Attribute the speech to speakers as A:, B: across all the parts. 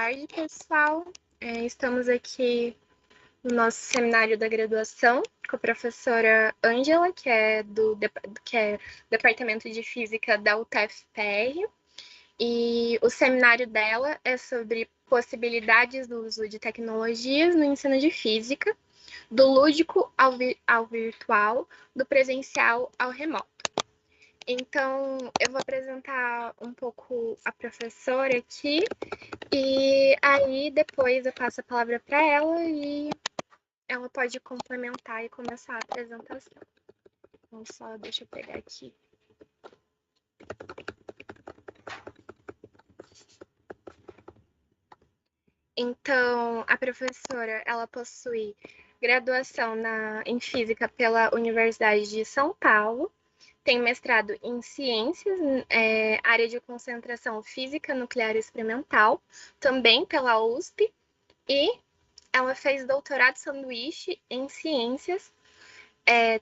A: tarde, pessoal. Estamos aqui no nosso seminário da graduação com a professora Ângela, que é do Departamento de Física da UTF-PR. E o seminário dela é sobre possibilidades do uso de tecnologias no ensino de física, do lúdico ao virtual, do presencial ao remoto. Então, eu vou apresentar um pouco a professora aqui, e aí depois eu passo a palavra para ela e ela pode complementar e começar a apresentação. Então, só deixa eu pegar aqui. Então, a professora, ela possui graduação em Física pela Universidade de São Paulo, tem mestrado em Ciências, área de concentração Física Nuclear Experimental, também pela USP, e ela fez doutorado sanduíche em Ciências,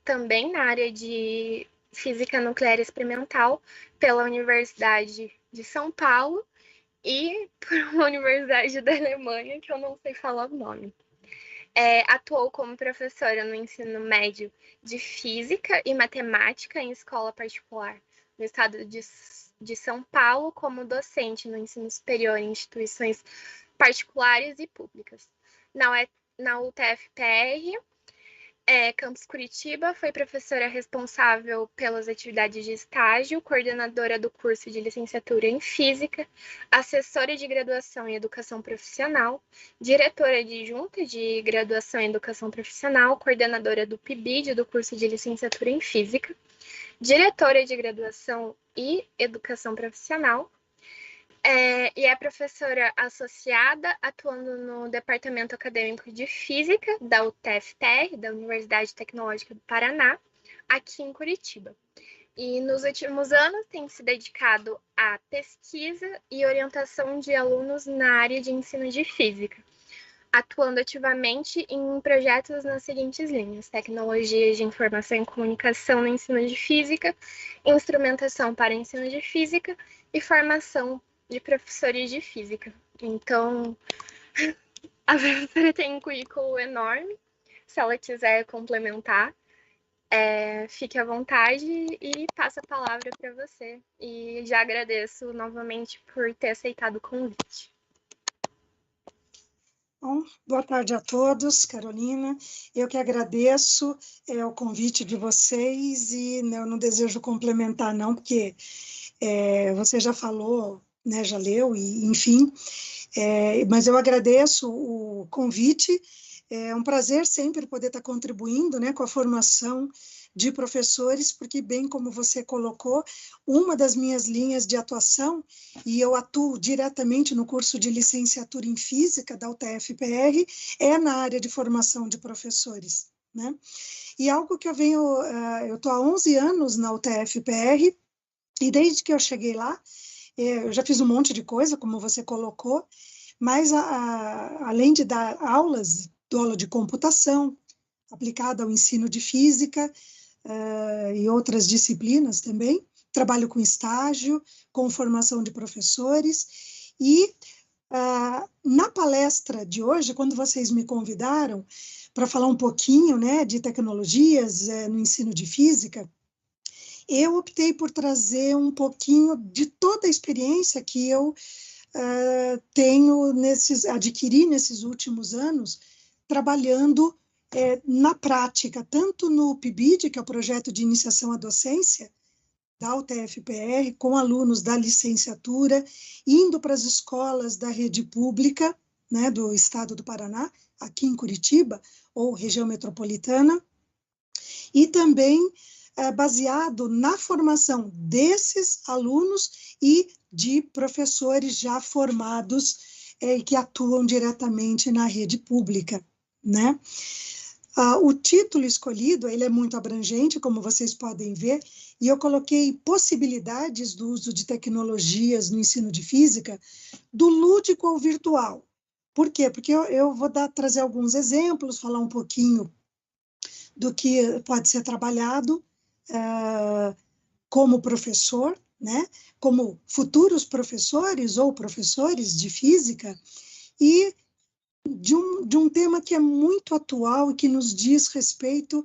A: também na área de Física Nuclear Experimental, pela Universidade de São Paulo e por uma universidade da Alemanha, que eu não sei falar o nome. Atuou como professora no ensino médio de Física e Matemática em escola particular no estado de São Paulo, como docente no ensino superior em instituições particulares e públicas. Na UTF-PR, Campus Curitiba, foi professora responsável pelas atividades de estágio, coordenadora do curso de licenciatura em Física, assessora de graduação em Educação Profissional, diretora adjunta de graduação em Educação Profissional, coordenadora do PIBID, do curso de licenciatura em Física, diretora de graduação e Educação Profissional, e é professora associada, atuando no Departamento Acadêmico de Física da UTF-PR, da Universidade Tecnológica do Paraná, aqui em Curitiba. E nos últimos anos tem se dedicado à pesquisa e orientação de alunos na área de ensino de física, atuando ativamente em projetos nas seguintes linhas: tecnologias de informação e comunicação no ensino de física, instrumentação para ensino de física e formação de professores de física. Então, a professora tem um currículo enorme. Se ela quiser complementar, fique à vontade e passo a palavra para você. E já agradeço novamente por ter aceitado o convite.
B: Bom, boa tarde a todos, Carolina. Eu que agradeço o convite de vocês e eu não desejo complementar não, porque você já falou, né, já leu, e, enfim, mas eu agradeço o convite. É um prazer sempre poder estar contribuindo, né, com a formação de professores, porque, bem como você colocou, uma das minhas linhas de atuação, e eu atuo diretamente no curso de licenciatura em Física da UTF-PR, é na área de formação de professores, né? E algo que eu estou há 11 anos na UTF-PR, e desde que eu cheguei lá, eu já fiz um monte de coisa, como você colocou, mas além de dar aulas, dou aula de computação, aplicada ao ensino de física e outras disciplinas também, trabalho com estágio, com formação de professores, e na palestra de hoje, quando vocês me convidaram para falar um pouquinho, né, de tecnologias no ensino de física, eu optei por trazer um pouquinho de toda a experiência que eu adquiri nesses últimos anos, trabalhando na prática, tanto no PIBID, que é o Projeto de Iniciação à Docência, da UTF-PR, com alunos da licenciatura, indo para as escolas da rede pública, né, do estado do Paraná, aqui em Curitiba, ou região metropolitana, e também baseado na formação desses alunos e de professores já formados que atuam diretamente na rede pública, né? O título escolhido, ele é muito abrangente, como vocês podem ver, e eu coloquei possibilidades do uso de tecnologias no ensino de física, do lúdico ao virtual. Por quê? Porque eu vou trazer alguns exemplos, falar um pouquinho do que pode ser trabalhado como professor, né? Como futuros professores ou professores de física, e de um tema que é muito atual e que nos diz respeito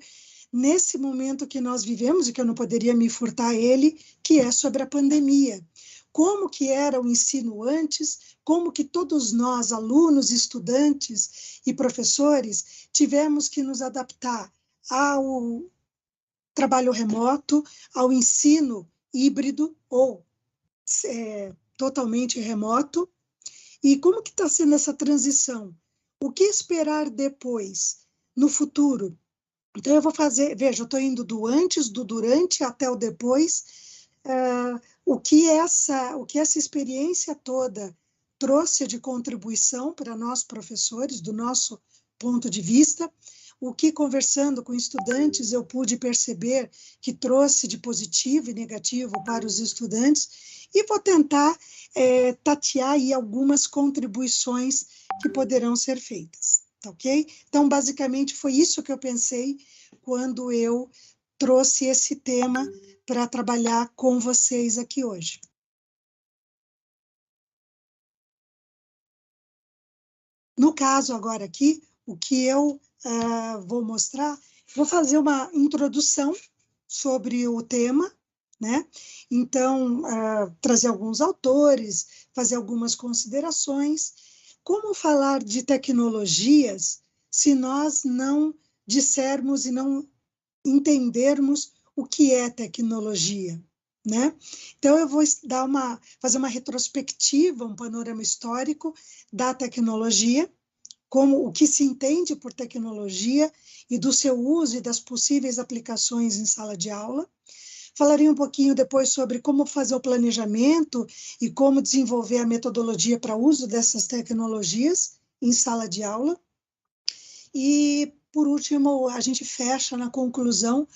B: nesse momento que nós vivemos, e que eu não poderia me furtar ele, que é sobre a pandemia. Como que era o ensino antes, como que todos nós, alunos, estudantes e professores, tivemos que nos adaptar ao trabalho remoto, ao ensino híbrido ou totalmente remoto, e como que está sendo essa transição? O que esperar depois, no futuro? Então, eu vou fazer, veja, eu estou indo do antes, do durante até o depois. O que essa experiência toda trouxe de contribuição para nós, professores, do nosso ponto de vista, o que, conversando com estudantes, eu pude perceber que trouxe de positivo e negativo para os estudantes, e vou tentar tatear aí algumas contribuições que poderão ser feitas, tá ok? Então, basicamente, foi isso que eu pensei quando eu trouxe esse tema para trabalhar com vocês aqui hoje. No caso agora aqui, o que eu vou mostrar, vou fazer uma introdução sobre o tema, né? Então, trazer alguns autores, fazer algumas considerações. Como falar de tecnologias se nós não dissermos e não entendermos o que é tecnologia, né? Então, eu vou fazer uma retrospectiva, um panorama histórico da tecnologia, como o que se entende por tecnologia e do seu uso e das possíveis aplicações em sala de aula. Falarei um pouquinho depois sobre como fazer o planejamento e como desenvolver a metodologia para uso dessas tecnologias em sala de aula. E, por último, a gente fecha na conclusão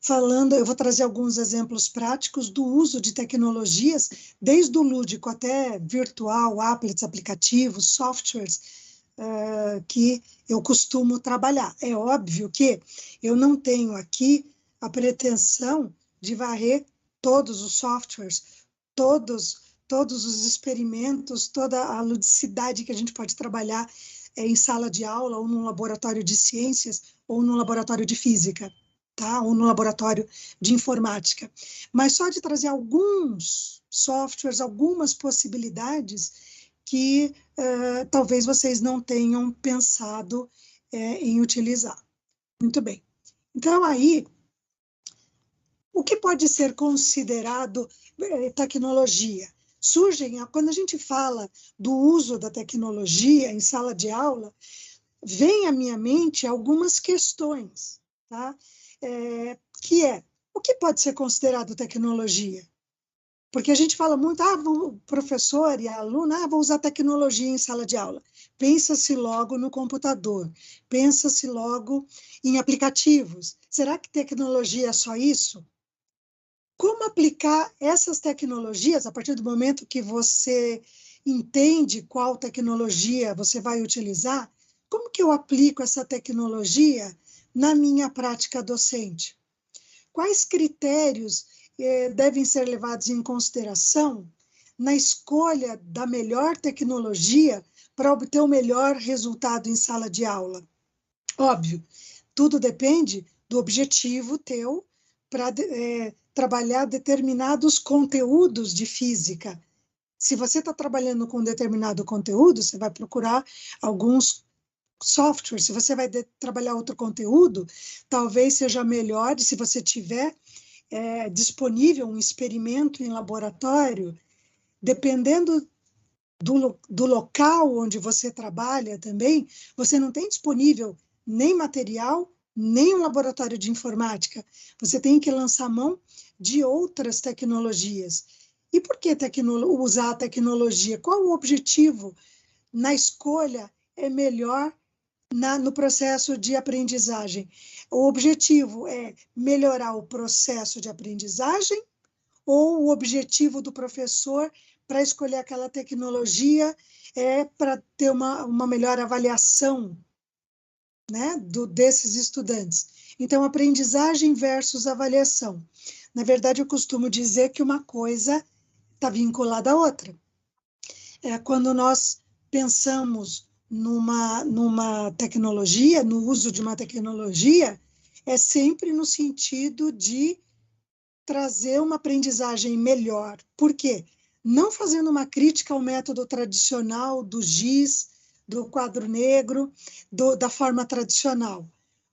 B: falando, eu vou trazer alguns exemplos práticos do uso de tecnologias, desde o lúdico até virtual, applets, aplicativos, softwares, que eu costumo trabalhar. É óbvio que eu não tenho aqui a pretensão de varrer todos os softwares, todos os experimentos, toda a ludicidade que a gente pode trabalhar em sala de aula, ou num laboratório de ciências, ou num laboratório de física, tá? Ou no laboratório de informática. Mas só de trazer alguns softwares, algumas possibilidades que talvez vocês não tenham pensado em utilizar. Muito bem. Então, aí, o que pode ser considerado tecnologia? Quando a gente fala do uso da tecnologia em sala de aula, vem à minha mente algumas questões, tá? Que é, o que pode ser considerado tecnologia? Porque a gente fala muito, o professor e a aluna, vão usar tecnologia em sala de aula. Pensa-se logo no computador, pensa-se logo em aplicativos. Será que tecnologia é só isso? Como aplicar essas tecnologias a partir do momento que você entende qual tecnologia você vai utilizar? Como que eu aplico essa tecnologia na minha prática docente? Quais critérios devem ser levados em consideração na escolha da melhor tecnologia para obter o melhor resultado em sala de aula? Óbvio, tudo depende do objetivo teu para trabalhar determinados conteúdos de física. Se você está trabalhando com determinado conteúdo, você vai procurar alguns softwares. Se você vai trabalhar outro conteúdo, talvez seja melhor, se você tiver disponível um experimento em laboratório, dependendo do local onde você trabalha também, você não tem disponível nem material, nem um laboratório de informática. Você tem que lançar mão de outras tecnologias. E por que usar a tecnologia? Qual o objetivo na escolha é melhor no processo de aprendizagem? O objetivo é melhorar o processo de aprendizagem ou o objetivo do professor para escolher aquela tecnologia é para ter uma melhor avaliação, né, desses estudantes? Então, aprendizagem versus avaliação. Na verdade, eu costumo dizer que uma coisa está vinculada à outra. Quando nós pensamos numa tecnologia, no uso de uma tecnologia, é sempre no sentido de trazer uma aprendizagem melhor. Por quê? Não fazendo uma crítica ao método tradicional do giz, do quadro negro, da forma tradicional,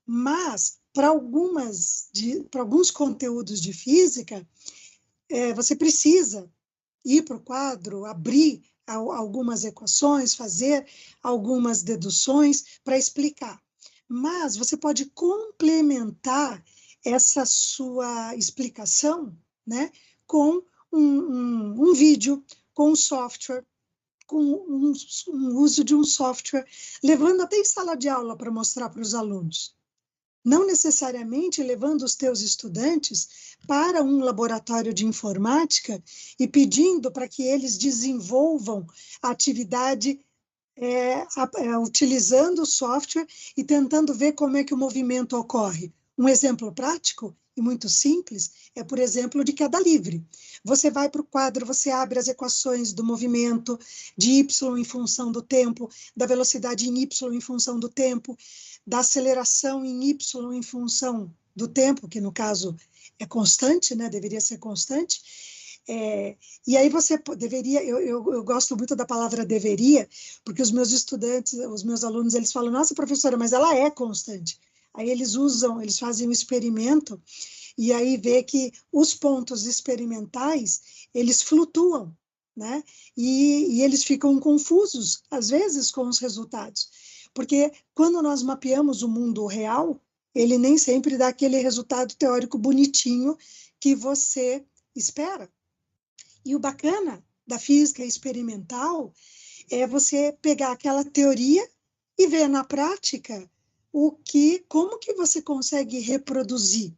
B: mas para alguns conteúdos de física, você precisa ir para o quadro, abrir algumas equações, fazer algumas deduções para explicar. Mas você pode complementar essa sua explicação, né, com um vídeo, com um software, com um uso de um software, levando até em sala de aula para mostrar para os alunos. Não necessariamente levando os teus estudantes para um laboratório de informática e pedindo para que eles desenvolvam a atividade utilizando o software e tentando ver como é que o movimento ocorre. Um exemplo prático e muito simples é, por exemplo, de queda livre. Você vai para o quadro, você abre as equações do movimento de y em função do tempo, da velocidade em y em função do tempo, da aceleração em y em função do tempo, que no caso é constante, né? Deveria ser constante. E aí você deveria, eu gosto muito da palavra deveria, porque os meus estudantes, os meus alunos, eles falam, nossa, professora, mas ela é constante. Aí eles fazem um experimento, e aí vê que os pontos experimentais, eles flutuam, né? E eles ficam confusos, às vezes, com os resultados. Porque quando nós mapeamos o mundo real, ele nem sempre dá aquele resultado teórico bonitinho que você espera. E o bacana da física experimental é você pegar aquela teoria e ver na prática como que você consegue reproduzir,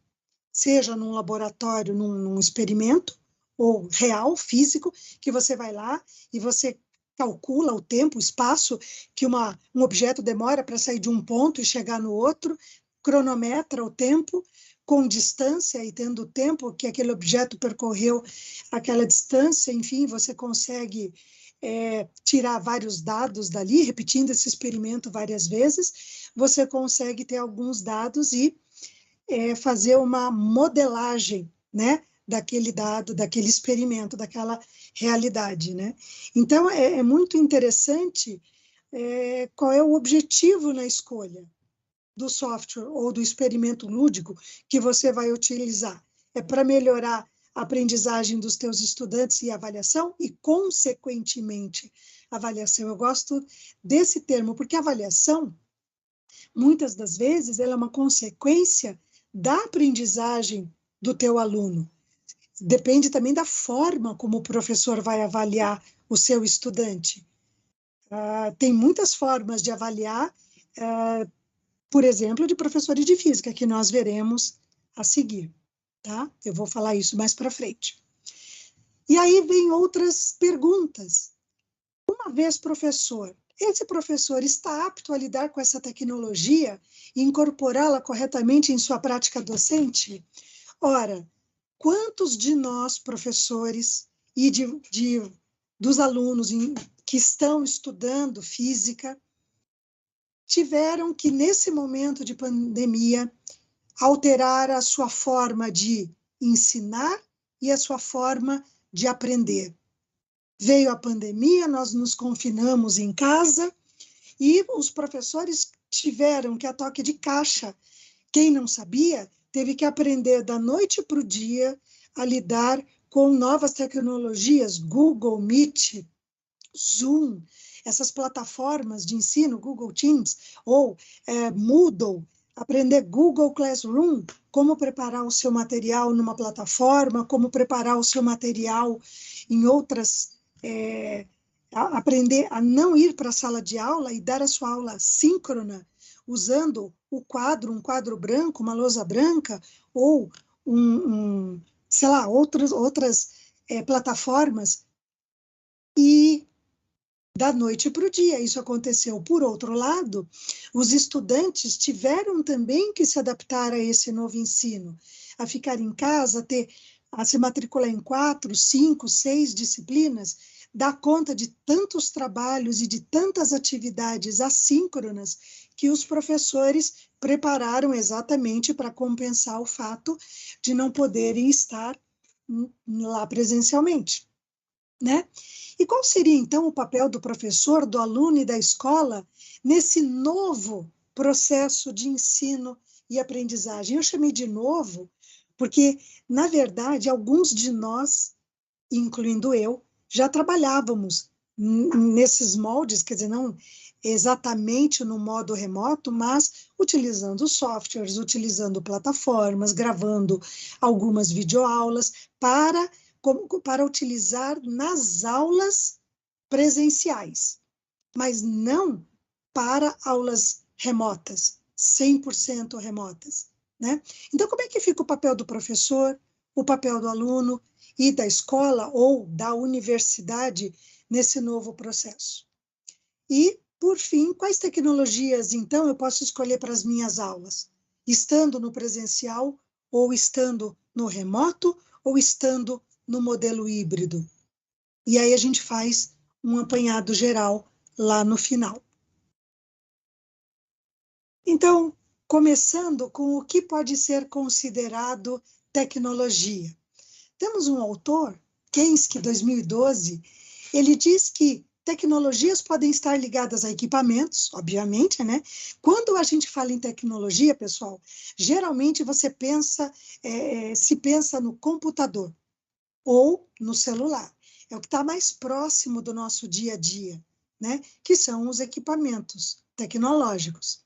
B: seja num laboratório, num experimento, ou real, físico, que você vai lá e você calcula o tempo, o espaço que um objeto demora para sair de um ponto e chegar no outro, cronometra o tempo, com distância e tendo o tempo que aquele objeto percorreu aquela distância, enfim, você consegue tirar vários dados dali, repetindo esse experimento várias vezes, você consegue ter alguns dados e fazer uma modelagem, né, daquele dado, daquele experimento, daquela realidade, né? Então, é muito interessante qual é o objetivo na escolha do software ou do experimento lúdico que você vai utilizar. É para melhorar a aprendizagem dos teus estudantes e avaliação e, consequentemente, avaliação. Eu gosto desse termo, porque avaliação, muitas das vezes, ela é uma consequência da aprendizagem do teu aluno. Depende também da forma como o professor vai avaliar o seu estudante. Tem muitas formas de avaliar, por exemplo, de professores de física, que nós veremos a seguir, tá? Eu vou falar isso mais para frente. E aí vem outras perguntas. Uma vez professor, esse professor está apto a lidar com essa tecnologia e incorporá-la corretamente em sua prática docente? Ora, quantos de nós, professores, e dos alunos que estão estudando física, tiveram que, nesse momento de pandemia, alterar a sua forma de ensinar e a sua forma de aprender? Veio a pandemia, nós nos confinamos em casa e os professores tiveram que, a toque de caixa, quem não sabia, teve que aprender da noite para o dia a lidar com novas tecnologias, Google Meet, Zoom, essas plataformas de ensino, Google Teams, ou Moodle, aprender Google Classroom, como preparar o seu material numa plataforma, como preparar o seu material em outras, aprender a não ir para a sala de aula e dar a sua aula síncrona, usando um quadro branco, uma lousa branca, ou sei lá, outras plataformas, e da noite para o dia. Isso aconteceu. Por outro lado, os estudantes tiveram também que se adaptar a esse novo ensino, a ficar em casa, a se matricular em 4, 5, 6 disciplinas dar conta de tantos trabalhos e de tantas atividades assíncronas que os professores prepararam exatamente para compensar o fato de não poderem estar lá presencialmente, né? E qual seria, então, o papel do professor, do aluno e da escola nesse novo processo de ensino e aprendizagem? Eu chamei de novo porque, na verdade, alguns de nós, incluindo eu, já trabalhávamos nesses moldes, quer dizer, não exatamente no modo remoto, mas utilizando softwares, utilizando plataformas, gravando algumas videoaulas para utilizar nas aulas presenciais, mas não para aulas remotas, 100% remotas, né? Então, como é que fica o papel do professor, o papel do aluno e da escola ou da universidade nesse novo processo? E, por fim, quais tecnologias, então, eu posso escolher para as minhas aulas? Estando no presencial, ou estando no remoto, ou estando no modelo híbrido? E aí a gente faz um apanhado geral lá no final. Então, começando com o que pode ser considerado tecnologia. Temos um autor, Kensky, 2012, ele diz que tecnologias podem estar ligadas a equipamentos, obviamente, né? Quando a gente fala em tecnologia, pessoal, geralmente você se pensa no computador ou no celular. É o que está mais próximo do nosso dia a dia, né? Que são os equipamentos tecnológicos.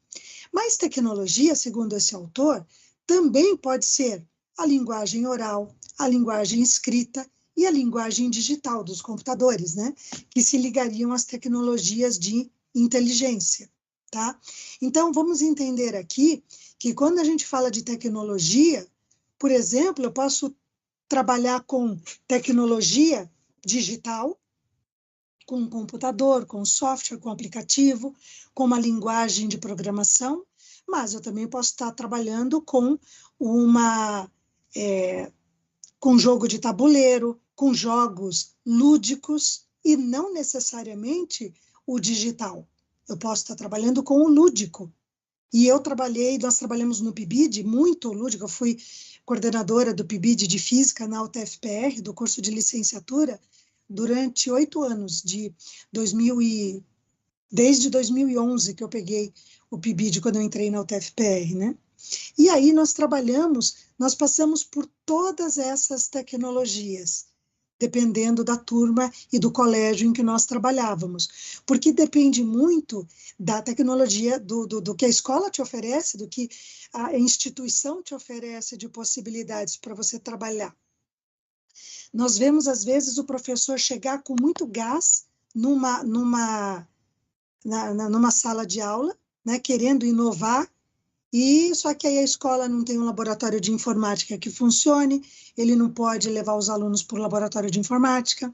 B: Mas tecnologia, segundo esse autor, também pode ser a linguagem oral, a linguagem escrita e a linguagem digital dos computadores, né? Que se ligariam às tecnologias de inteligência, tá? Então, vamos entender aqui que quando a gente fala de tecnologia, por exemplo, eu posso trabalhar com tecnologia digital, com um computador, com software, com aplicativo, com uma linguagem de programação, mas eu também posso estar trabalhando com com jogo de tabuleiro, com jogos lúdicos e não necessariamente o digital. Eu posso estar trabalhando com o lúdico. E nós trabalhamos no PIBID, muito lúdico, eu fui coordenadora do PIBID de Física na UTFPR, do curso de licenciatura, durante 8 anos, desde 2011 que eu peguei o PIBID quando eu entrei na UTFPR, né? E aí nós passamos por todas essas tecnologias, dependendo da turma e do colégio em que nós trabalhávamos, porque depende muito da tecnologia, do que a escola te oferece, do que a instituição te oferece de possibilidades para você trabalhar. Nós vemos, às vezes, o professor chegar com muito gás numa sala de aula, né, querendo inovar, só que aí a escola não tem um laboratório de informática que funcione, ele não pode levar os alunos para o laboratório de informática,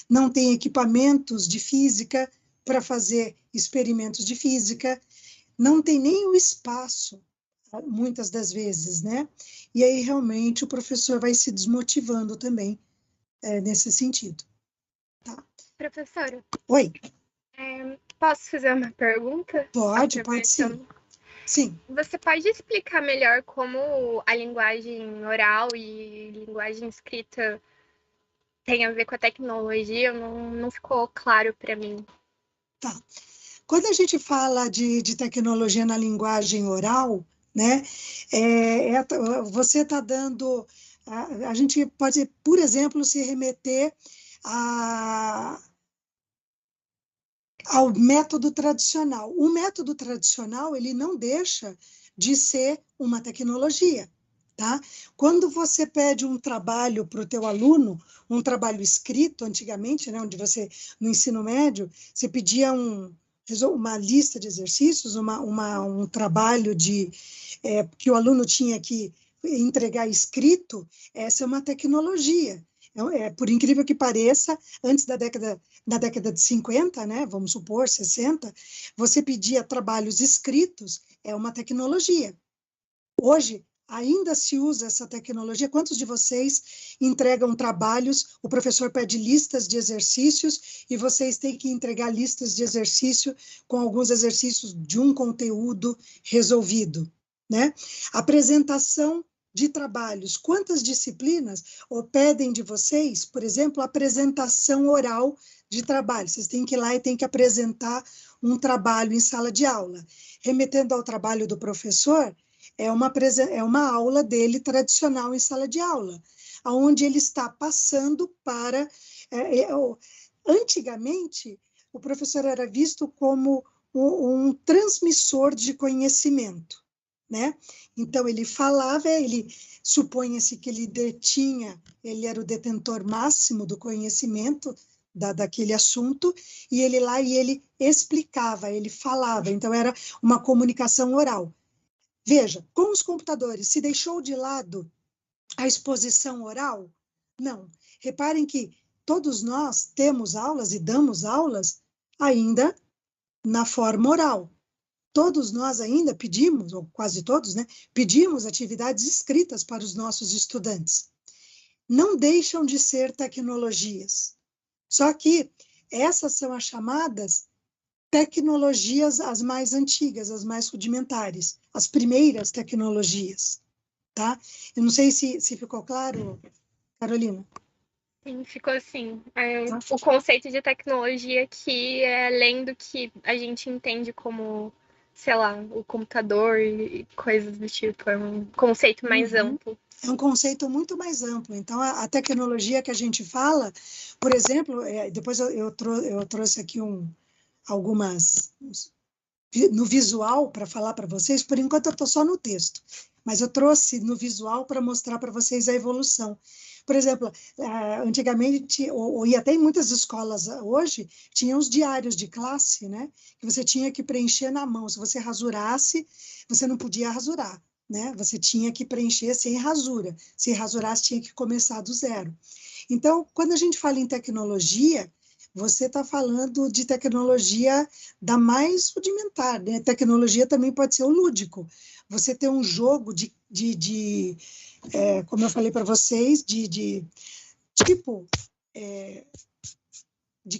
B: não tem equipamentos de física para fazer experimentos de física, não tem nem o espaço, muitas das vezes, né? E aí realmente o professor vai se desmotivando também nesse sentido. Tá?
A: Professora,
B: Oi.
A: Posso fazer uma pergunta?
B: Pode sim. Sim.
A: Você pode explicar melhor como a linguagem oral e linguagem escrita tem a ver com a tecnologia? Não ficou claro para mim.
B: Tá. Quando a gente fala de tecnologia na linguagem oral, né, você está dando... A gente pode, por exemplo, se remeter ao método tradicional. O método tradicional, ele não deixa de ser uma tecnologia, tá? Quando você pede um trabalho para o teu aluno, um trabalho escrito, antigamente, né, onde você, no ensino médio, você pedia uma lista de exercícios, um trabalho que o aluno tinha que entregar escrito, essa é uma tecnologia. Por incrível que pareça, antes da década de 50, né, vamos supor, 60, você pedia trabalhos escritos, é uma tecnologia. Hoje, Ainda se usa essa tecnologia? Quantos de vocês entregam trabalhos, o professor pede listas de exercícios e vocês têm que entregar listas de exercício com alguns exercícios de um conteúdo resolvido, né? Apresentação de trabalhos. Quantas disciplinas ou pedem de vocês, por exemplo, apresentação oral de trabalho? Vocês têm que ir lá e têm que apresentar um trabalho em sala de aula. Remetendo ao trabalho do professor, é uma aula dele tradicional em sala de aula, onde ele está passando para... antigamente, o professor era visto como um transmissor de conhecimento, né? Então, ele falava, supunha-se que ele era o detentor máximo do conhecimento daquele assunto, e ele explicava, ele falava, então era uma comunicação oral. Veja, com os computadores, se deixou de lado a exposição oral? Não. Reparem que todos nós temos aulas e damos aulas ainda na forma oral. Todos nós ainda pedimos, ou quase todos, né, pedimos atividades escritas para os nossos estudantes. Não deixam de ser tecnologias. Só que essas são as chamadas tecnologias as mais antigas, as mais rudimentares, as primeiras tecnologias, tá? Eu não sei se ficou claro, Carolina.
A: Sim, ficou assim.
B: Tá?
A: O conceito de tecnologia que é além do que a gente entende como, sei lá, o computador e coisas do tipo. É um conceito mais amplo.
B: É um conceito muito mais amplo. Então, a tecnologia que a gente fala, por exemplo, depois eu trouxe aqui algumas no visual para falar para vocês, por enquanto eu estou só no texto, mas eu trouxe no visual para mostrar para vocês a evolução. Por exemplo, antigamente, e até em muitas escolas hoje, tinha os diários de classe, né, que você tinha que preencher na mão. Se você rasurasse, você não podia rasurar, né? Você tinha que preencher sem rasura. Se rasurasse, tinha que começar do zero. Então, quando a gente fala em tecnologia, você está falando de tecnologia da mais rudimentar, né? Tecnologia também pode ser o lúdico. Você tem um jogo como eu falei para vocês, de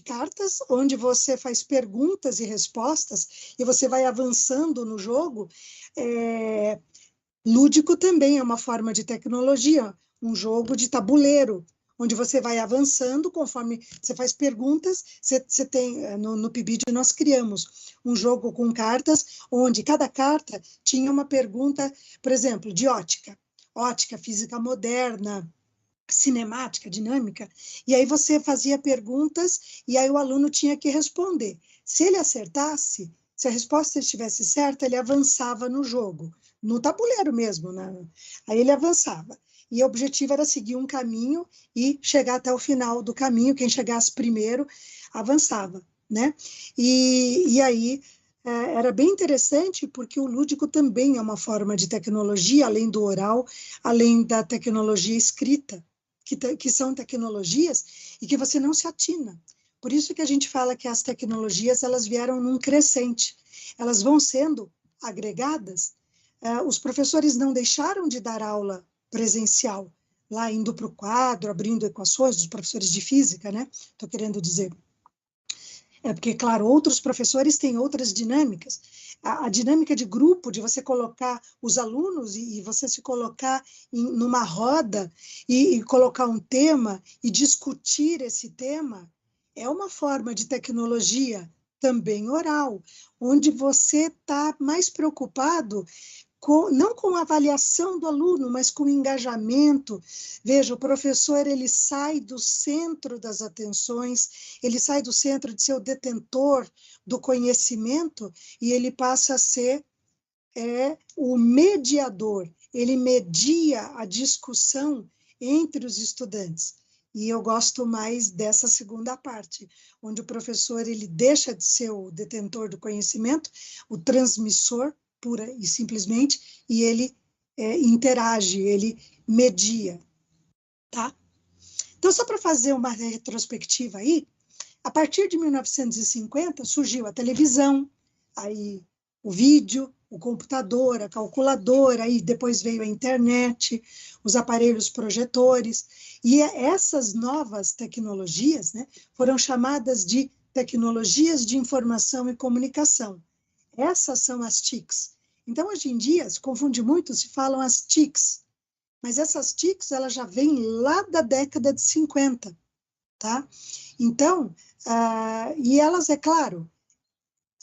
B: cartas, onde você faz perguntas e respostas, e você vai avançando no jogo. Lúdico também é uma forma de tecnologia, um jogo de tabuleiro, onde você vai avançando conforme você faz perguntas. Você tem, no PIBID nós criamos um jogo com cartas, onde cada carta tinha uma pergunta, por exemplo, de ótica, física moderna, cinemática, dinâmica, e aí você fazia perguntas, e aí o aluno tinha que responder. Se ele acertasse, se a resposta estivesse certa, ele avançava no jogo, no tabuleiro mesmo, né? Aí ele avançava. E o objetivo era seguir um caminho e chegar até o final do caminho. Quem chegasse primeiro avançava, né? E aí era bem interessante, porque o lúdico também é uma forma de tecnologia, além do oral, além da tecnologia escrita, que são tecnologias e que você não se atina. Por isso que a gente fala que as tecnologias, elas vieram num crescente. Elas vão sendo agregadas. Os professores não deixaram de dar aula presencial, lá indo para o quadro, abrindo equações, os professores de física, né? Estou querendo dizer. Porque, claro, outros professores têm outras dinâmicas. A dinâmica de grupo, de você colocar os alunos e você se colocar numa roda e colocar um tema e discutir esse tema, é uma forma de tecnologia também oral, onde você está mais preocupado não com a avaliação do aluno, mas com o engajamento. Veja, o professor, ele sai do centro das atenções, ele sai do centro de ser o detentor do conhecimento e ele passa a ser o mediador. Ele media a discussão entre os estudantes. E eu gosto mais dessa segunda parte, onde o professor, ele deixa de ser o detentor do conhecimento, o transmissor, pura e simplesmente, e ele interage, ele media, tá? Então, só para fazer uma retrospectiva aí, a partir de 1950 surgiu a televisão, aí o vídeo, o computador, a calculadora, e depois veio a internet, os aparelhos projetores, e essas novas tecnologias, né, foram chamadas de tecnologias de informação e comunicação. Essas são as TICs. Então, hoje em dia, se confunde muito, se falam as TICs, mas essas TICs, elas já vêm lá da década de 50, tá? Então, e elas, é claro,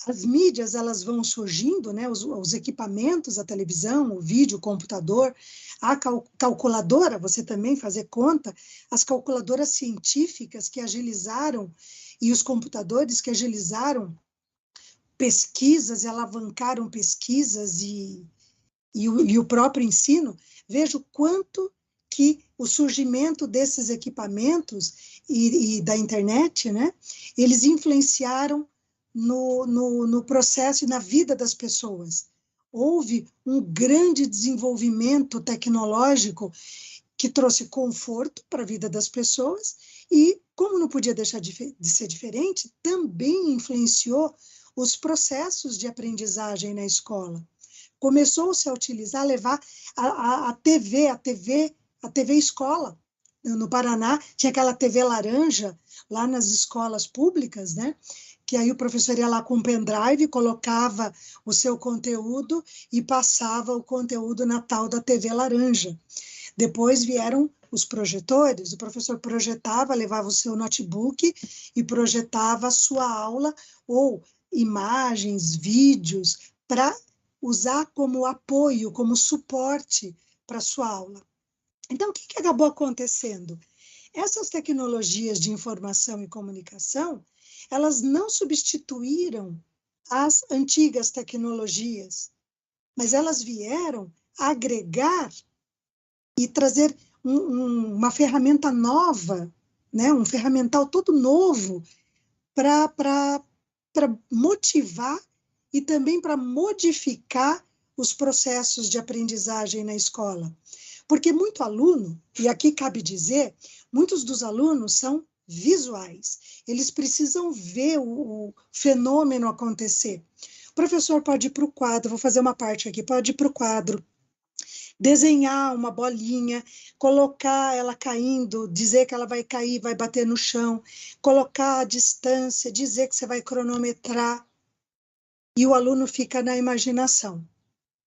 B: as mídias, elas vão surgindo, né? Os equipamentos, a televisão, o vídeo, o computador, a calculadora, você também fazer conta, as calculadoras científicas que agilizaram, e os computadores que agilizaram pesquisas, alavancaram pesquisas e o próprio ensino, vejo quanto que o surgimento desses equipamentos e da internet, né, eles influenciaram no processo e na vida das pessoas. Houve um grande desenvolvimento tecnológico que trouxe conforto para a vida das pessoas e, como não podia deixar de ser diferente, também influenciou os processos de aprendizagem na escola. Começou-se a utilizar, a levar a TV escola. No Paraná, tinha aquela TV laranja, lá nas escolas públicas, né? Que aí o professor ia lá com um pendrive, colocava o seu conteúdo e passava o conteúdo na tal da TV laranja. Depois vieram os projetores, o professor projetava, levava o seu notebook e projetava a sua aula, ou imagens, vídeos, para usar como apoio, como suporte para a sua aula. Então, o que acabou acontecendo? Essas tecnologias de informação e comunicação, elas não substituíram as antigas tecnologias, mas elas vieram agregar e trazer uma ferramenta nova, né? Um ferramental todo novo para motivar e também para modificar os processos de aprendizagem na escola. Porque muito aluno, e aqui cabe dizer, muitos dos alunos são visuais, eles precisam ver o fenômeno acontecer. O professor pode ir para o quadro, vou fazer uma parte aqui, pode ir para o quadro, desenhar uma bolinha, colocar ela caindo, dizer que ela vai cair, vai bater no chão, colocar a distância, dizer que você vai cronometrar, e o aluno fica na imaginação.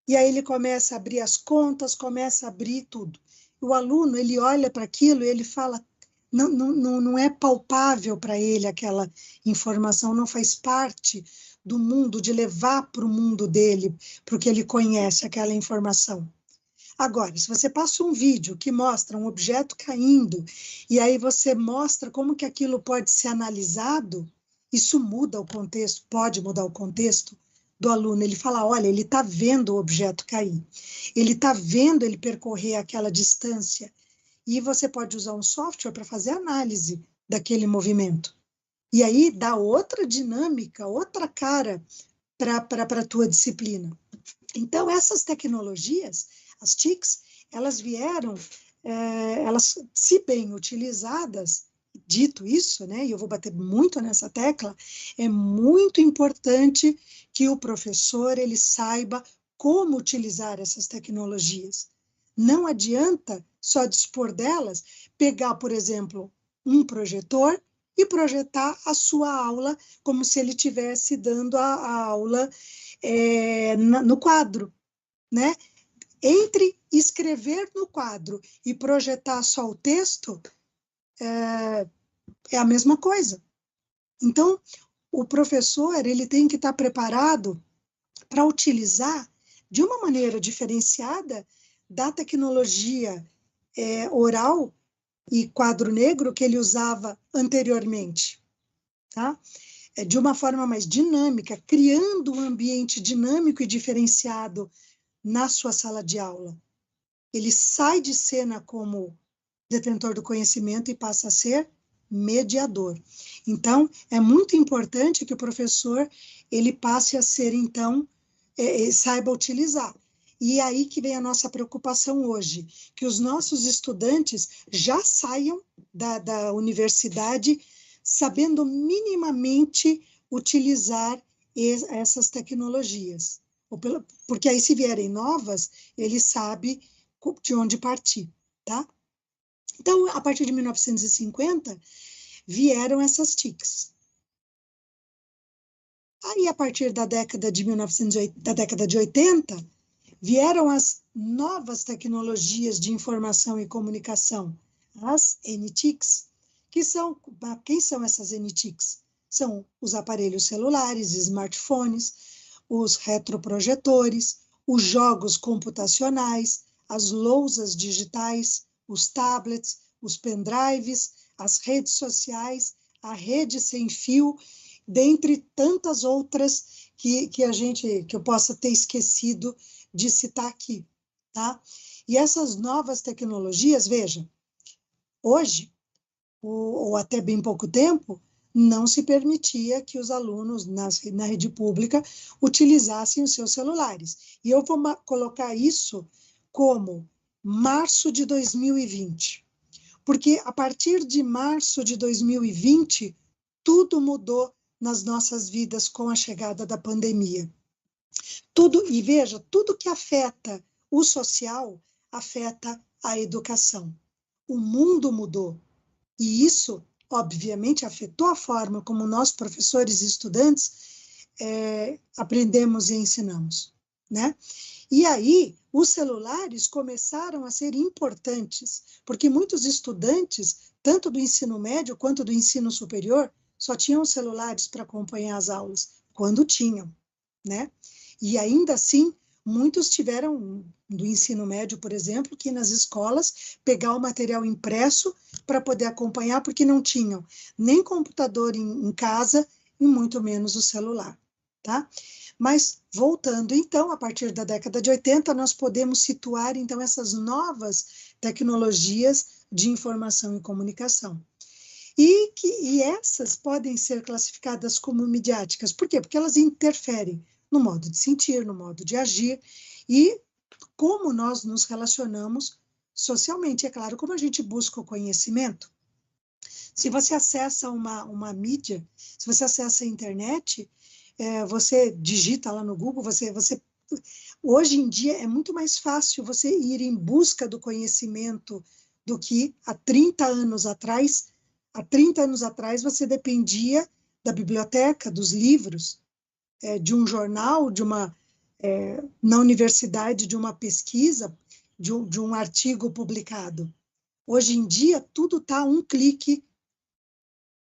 B: E aí ele começa a abrir as contas, começa a abrir tudo. O aluno, ele olha para aquilo e ele fala, não é palpável para ele aquela informação, não faz parte do mundo, de levar para o mundo dele, porque ele conhece aquela informação. Agora, se você passa um vídeo que mostra um objeto caindo, e aí você mostra como que aquilo pode ser analisado, isso muda o contexto, pode mudar o contexto do aluno. Ele fala, olha, ele está vendo o objeto cair, ele está vendo ele percorrer aquela distância, e você pode usar um software para fazer análise daquele movimento. E aí dá outra dinâmica, outra cara para a tua disciplina. Então, essas tecnologias, as TICs, elas vieram, elas, se bem utilizadas, dito isso, né, e eu vou bater muito nessa tecla, é muito importante que o professor ele saiba como utilizar essas tecnologias. Não adianta só dispor delas, pegar, por exemplo, um projetor e projetar a sua aula como se ele estivesse dando a aula no quadro, né? Entre escrever no quadro e projetar só o texto, é a mesma coisa. Então, o professor ele tem que estar preparado para utilizar de uma maneira diferenciada da tecnologia oral e quadro negro que ele usava anteriormente, tá? De uma forma mais dinâmica, criando um ambiente dinâmico e diferenciado na sua sala de aula. Ele sai de cena como detentor do conhecimento e passa a ser mediador. Então, é muito importante que o professor ele passe a ser, então, saiba utilizar. E é aí que vem a nossa preocupação hoje, que os nossos estudantes já saiam da universidade sabendo minimamente utilizar essas tecnologias. porque aí se vierem novas, ele sabe de onde partir, tá? Então, a partir de 1950, vieram essas TICs. Aí, a partir da década de 80, vieram as novas tecnologias de informação e comunicação, as NTICs, quem são essas NTICs? São os aparelhos celulares, smartphones, os retroprojetores, os jogos computacionais, as lousas digitais, os tablets, os pendrives, as redes sociais, a rede sem fio, dentre tantas outras que eu possa ter esquecido de citar aqui, tá? E essas novas tecnologias, veja, hoje, ou até bem pouco tempo, não se permitia que os alunos na rede pública utilizassem os seus celulares. E eu vou colocar isso como março de 2020, porque a partir de março de 2020, tudo mudou nas nossas vidas com a chegada da pandemia. E veja, tudo que afeta o social afeta a educação. O mundo mudou. E isso, obviamente, afetou a forma como nós, professores e estudantes, aprendemos e ensinamos, né? E aí, os celulares começaram a ser importantes, porque muitos estudantes, tanto do ensino médio quanto do ensino superior, só tinham celulares para acompanhar as aulas, quando tinham, né? E ainda assim, muitos tiveram, do ensino médio, por exemplo, que nas escolas pegar o material impresso para poder acompanhar, porque não tinham nem computador em casa e muito menos o celular, tá? Mas, voltando, então, a partir da década de 80, nós podemos situar, então, essas novas tecnologias de informação e comunicação. E essas podem ser classificadas como midiáticas. Por quê? Porque elas interferem no modo de sentir, no modo de agir e como nós nos relacionamos socialmente. É claro, como a gente busca o conhecimento. Se você acessa uma mídia, se você acessa a internet, você digita lá no Google, hoje em dia é muito mais fácil você ir em busca do conhecimento do que há 30 anos atrás. Há 30 anos atrás, você dependia da biblioteca, dos livros, de um jornal, na universidade, de uma pesquisa, de um artigo publicado. Hoje em dia, tudo está a um clique,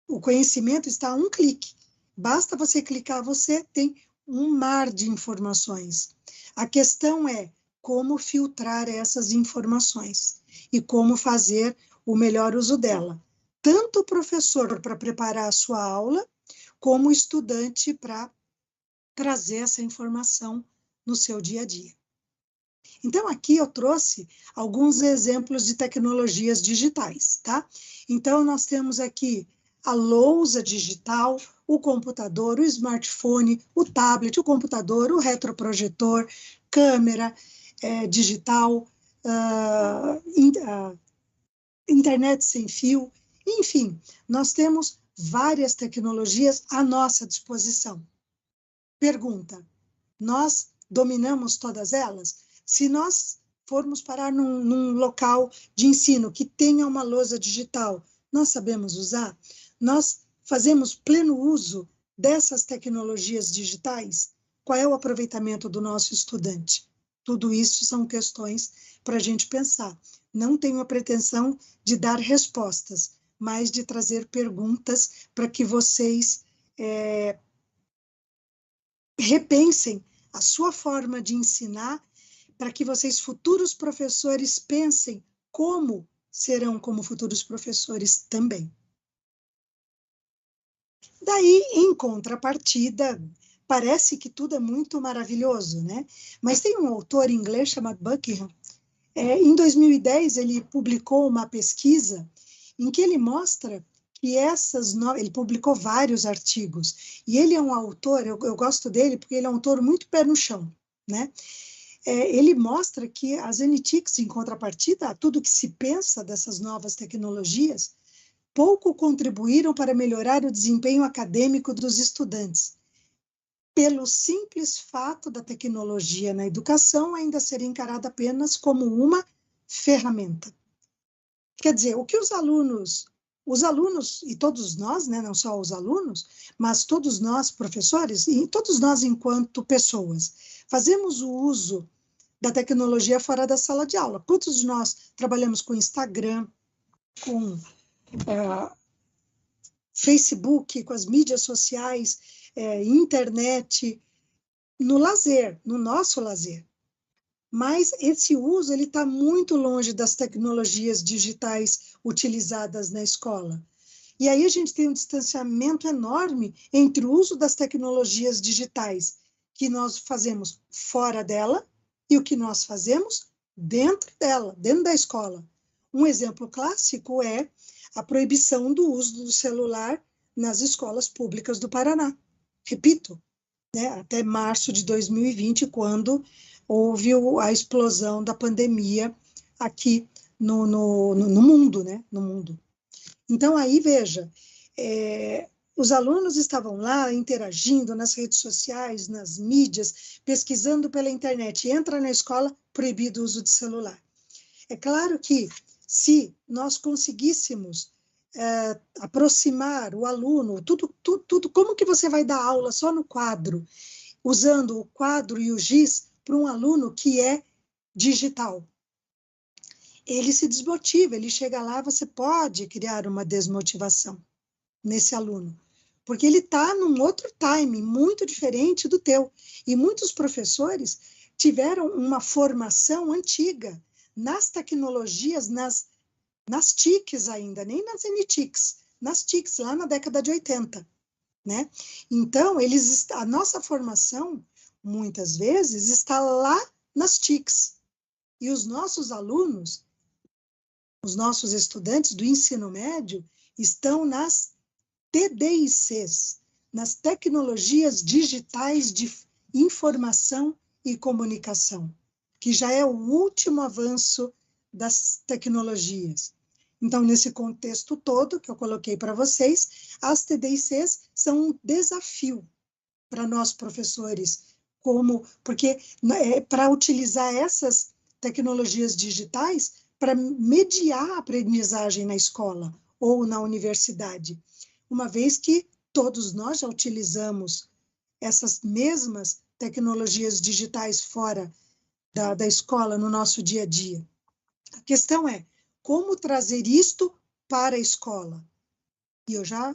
B: o conhecimento está a um clique. Basta você clicar, você tem um mar de informações. A questão é como filtrar essas informações e como fazer o melhor uso dela. Tanto o professor para preparar a sua aula, como o estudante para trazer essa informação no seu dia a dia. Então, aqui eu trouxe alguns exemplos de tecnologias digitais, tá? Então, nós temos aqui a lousa digital, o computador, o smartphone, o tablet, o computador, o retroprojetor, câmera digital, internet sem fio, enfim, nós temos várias tecnologias à nossa disposição. Pergunta, nós dominamos todas elas? Se nós formos parar num local de ensino que tenha uma lousa digital, nós sabemos usar? Nós fazemos pleno uso dessas tecnologias digitais? Qual é o aproveitamento do nosso estudante? Tudo isso são questões para a gente pensar. Não tenho a pretensão de dar respostas, mas de trazer perguntas para que vocês repensem a sua forma de ensinar, para que vocês, futuros professores, pensem como serão como futuros professores também. Daí, em contrapartida, parece que tudo é muito maravilhoso, né? Mas tem um autor inglês chamado Buckingham. Em 2010, ele publicou uma pesquisa em que ele mostra que ele publicou vários artigos, e ele é um autor, eu gosto dele porque ele é um autor muito pé no chão, né? Ele mostra que as NTICs, em contrapartida a tudo que se pensa dessas novas tecnologias, pouco contribuíram para melhorar o desempenho acadêmico dos estudantes. pelo simples fato da tecnologia na educação ainda ser encarada apenas como uma ferramenta. Quer dizer, o que os alunos e todos nós, né, não só os alunos, mas todos nós, professores, e todos nós enquanto pessoas, fazemos o uso da tecnologia fora da sala de aula. Quantos de nós trabalhamos com Instagram, com Facebook, com as mídias sociais, internet, no lazer, no nosso lazer? Mas esse uso está muito longe das tecnologias digitais utilizadas na escola. E aí a gente tem um distanciamento enorme entre o uso das tecnologias digitais que nós fazemos fora dela e o que nós fazemos dentro dela, dentro da escola. Um exemplo clássico é a proibição do uso do celular nas escolas públicas do Paraná. Repito, né, até março de 2020, quando houve a explosão da pandemia aqui no mundo, né, no mundo. Então, aí, veja, os alunos estavam lá interagindo nas redes sociais, nas mídias, pesquisando pela internet. Entra na escola, proibido o uso de celular. É claro que, se nós conseguíssemos aproximar o aluno, tudo, como que você vai dar aula só no quadro, usando o quadro e o giz para um aluno que é digital? Ele se desmotiva, ele chega lá, você pode criar uma desmotivação nesse aluno, porque ele está num outro time, muito diferente do teu. E muitos professores tiveram uma formação antiga nas tecnologias, nas TICs ainda, nem nas NTICs, nas TICs, lá na década de 80. Né? Então, a nossa formação, muitas vezes, está lá nas TICs. E os nossos alunos, os nossos estudantes do ensino médio, estão nas TDICs, nas tecnologias digitais de informação e comunicação, que já é o último avanço das tecnologias. Então, nesse contexto todo que eu coloquei para vocês, as TDICs são um desafio para nós professores, porque para utilizar essas tecnologias digitais para mediar a aprendizagem na escola ou na universidade, uma vez que todos nós já utilizamos essas mesmas tecnologias digitais fora da escola, no nosso dia a dia. A questão é, como trazer isto para a escola? E eu já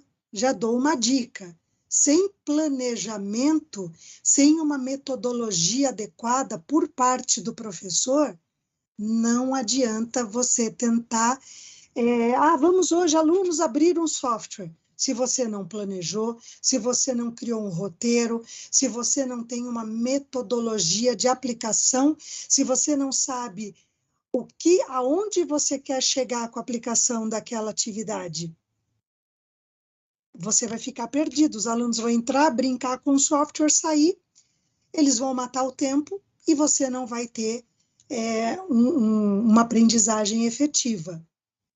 B: dou uma dica. Sem planejamento, sem uma metodologia adequada por parte do professor, não adianta você tentar... vamos hoje, alunos, abrir um software. Se você não planejou, se você não criou um roteiro, se você não tem uma metodologia de aplicação, se você não sabe aonde você quer chegar com a aplicação daquela atividade, você vai ficar perdido. Os alunos vão entrar, brincar com o software, sair, eles vão matar o tempo e você não vai ter uma aprendizagem efetiva.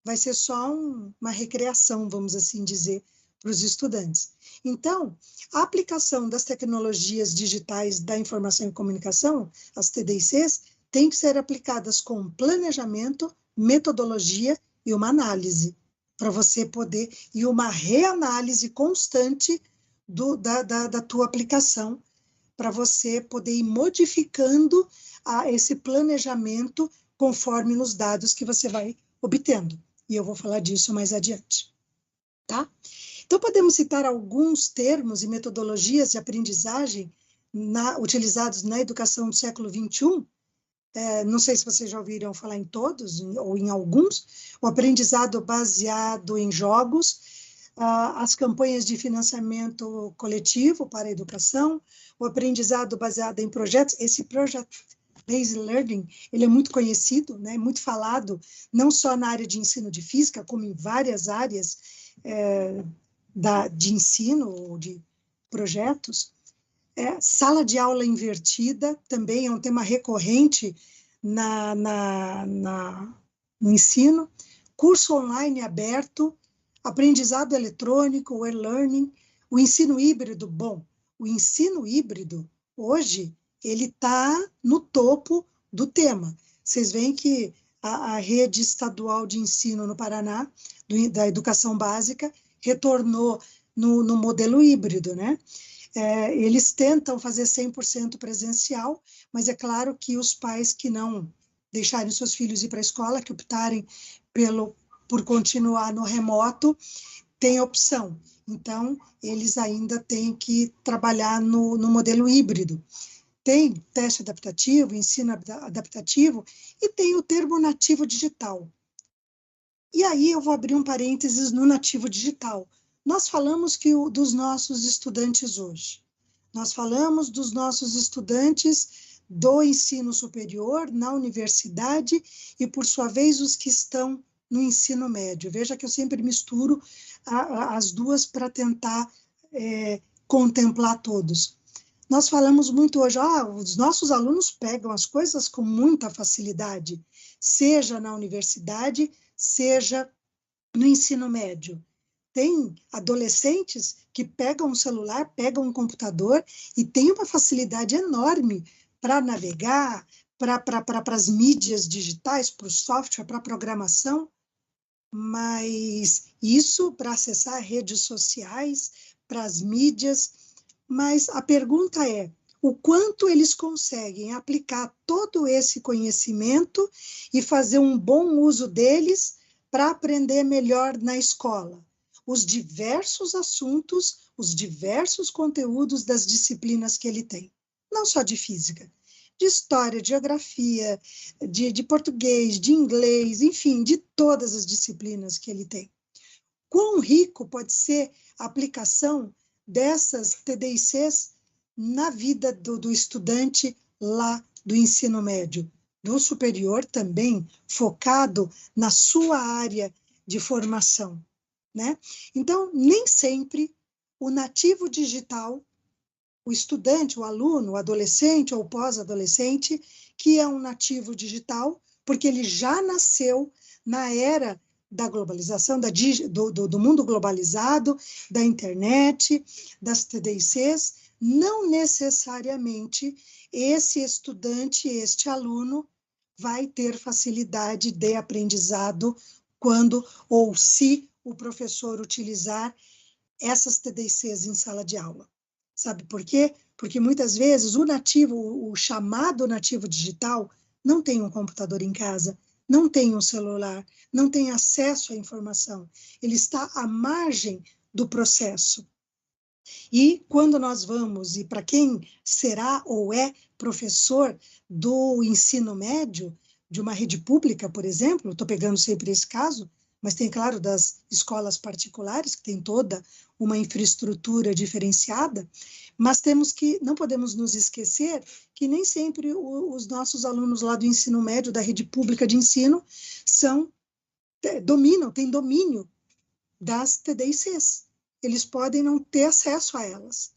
B: Vai ser só uma recreação, vamos assim dizer, para os estudantes. Então, a aplicação das tecnologias digitais da informação e comunicação, as TDICs, tem que ser aplicadas com planejamento, metodologia e uma análise, para você poder, e uma reanálise constante da tua aplicação, para você poder ir modificando esse planejamento conforme nos dados que você vai obtendo. E eu vou falar disso mais adiante. Tá? Então, podemos citar alguns termos e metodologias de aprendizagem utilizados na educação do século XXI. Não sei se vocês já ouviram falar em todos, ou em alguns. O aprendizado baseado em jogos, as campanhas de financiamento coletivo para a educação, o aprendizado baseado em projetos. Esse Project-Based Learning, ele é muito conhecido, né, muito falado, não só na área de ensino de física, como em várias áreas de ensino ou de projetos. Sala de aula invertida também é um tema recorrente no ensino. Curso online aberto, aprendizado eletrônico, o e-learning, o ensino híbrido. Bom, o ensino híbrido, hoje, ele está no topo do tema. Vocês veem que a rede estadual de ensino no Paraná, da educação básica, retornou no modelo híbrido, né? Eles tentam fazer 100% presencial, mas é claro que os pais que não deixarem seus filhos ir para a escola, que optarem por continuar no remoto, têm opção. Então, eles ainda têm que trabalhar no modelo híbrido. Tem teste adaptativo, ensino adaptativo, e tem o termo nativo digital. E aí eu vou abrir um parênteses no nativo digital. Nós falamos dos nossos estudantes hoje. Nós falamos dos nossos estudantes do ensino superior, na universidade, e, por sua vez, os que estão no ensino médio. Veja que eu sempre misturo as duas para tentar contemplar todos. Nós falamos muito hoje, os nossos alunos pegam as coisas com muita facilidade, seja na universidade, seja no ensino médio. Tem adolescentes que pegam um celular, pegam um computador e têm uma facilidade enorme para navegar, para as mídias digitais, para o software, para a programação, mas isso para acessar redes sociais, para as mídias. Mas a pergunta é, o quanto eles conseguem aplicar todo esse conhecimento e fazer um bom uso deles para aprender melhor na escola? Os diversos assuntos, os diversos conteúdos das disciplinas que ele tem. Não só de física, de história, de geografia, de português, de inglês, enfim, de todas as disciplinas que ele tem. Quão rico pode ser a aplicação dessas TDICs na vida do estudante lá do ensino médio, do superior também, focado na sua área de formação, né? Então, nem sempre o nativo digital, o estudante, o aluno, o adolescente ou pós-adolescente, que é um nativo digital, porque ele já nasceu na era da globalização, do mundo globalizado, da internet, das TDICs, não necessariamente esse estudante, este aluno, vai ter facilidade de aprendizado quando ou se o professor utilizar essas TDICs em sala de aula. Sabe por quê? Porque muitas vezes o chamado nativo digital, não tem um computador em casa, não tem um celular, não tem acesso à informação. Ele está à margem do processo. E quando nós vamos, e para quem será ou é professor do ensino médio, de uma rede pública, por exemplo, estou pegando sempre esse caso, mas tem, claro, das escolas particulares, que tem toda uma infraestrutura diferenciada, mas não podemos nos esquecer que nem sempre os nossos alunos lá do ensino médio, da rede pública de ensino, têm domínio das TDICs. Eles podem não ter acesso a elas,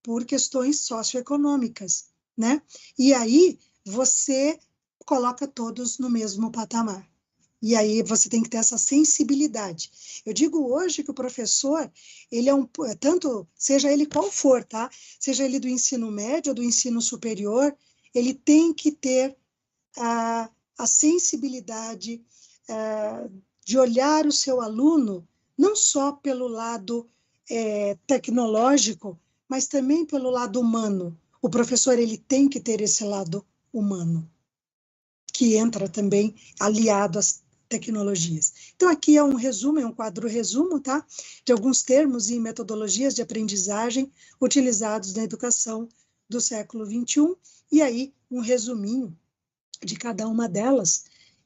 B: por questões socioeconômicas, né? E aí você coloca todos no mesmo patamar. E aí você tem que ter essa sensibilidade. Eu digo hoje que o professor, ele é tanto, seja ele qual for, tá? Seja ele do ensino médio ou do ensino superior, ele tem que ter a sensibilidade de olhar o seu aluno, não só pelo lado tecnológico, mas também pelo lado humano. O professor, ele tem que ter esse lado humano, que entra também aliado às tecnologias. Então, aqui é um resumo, é um quadro resumo, tá? De alguns termos e metodologias de aprendizagem utilizados na educação do século XXI, e aí um resuminho de cada uma delas.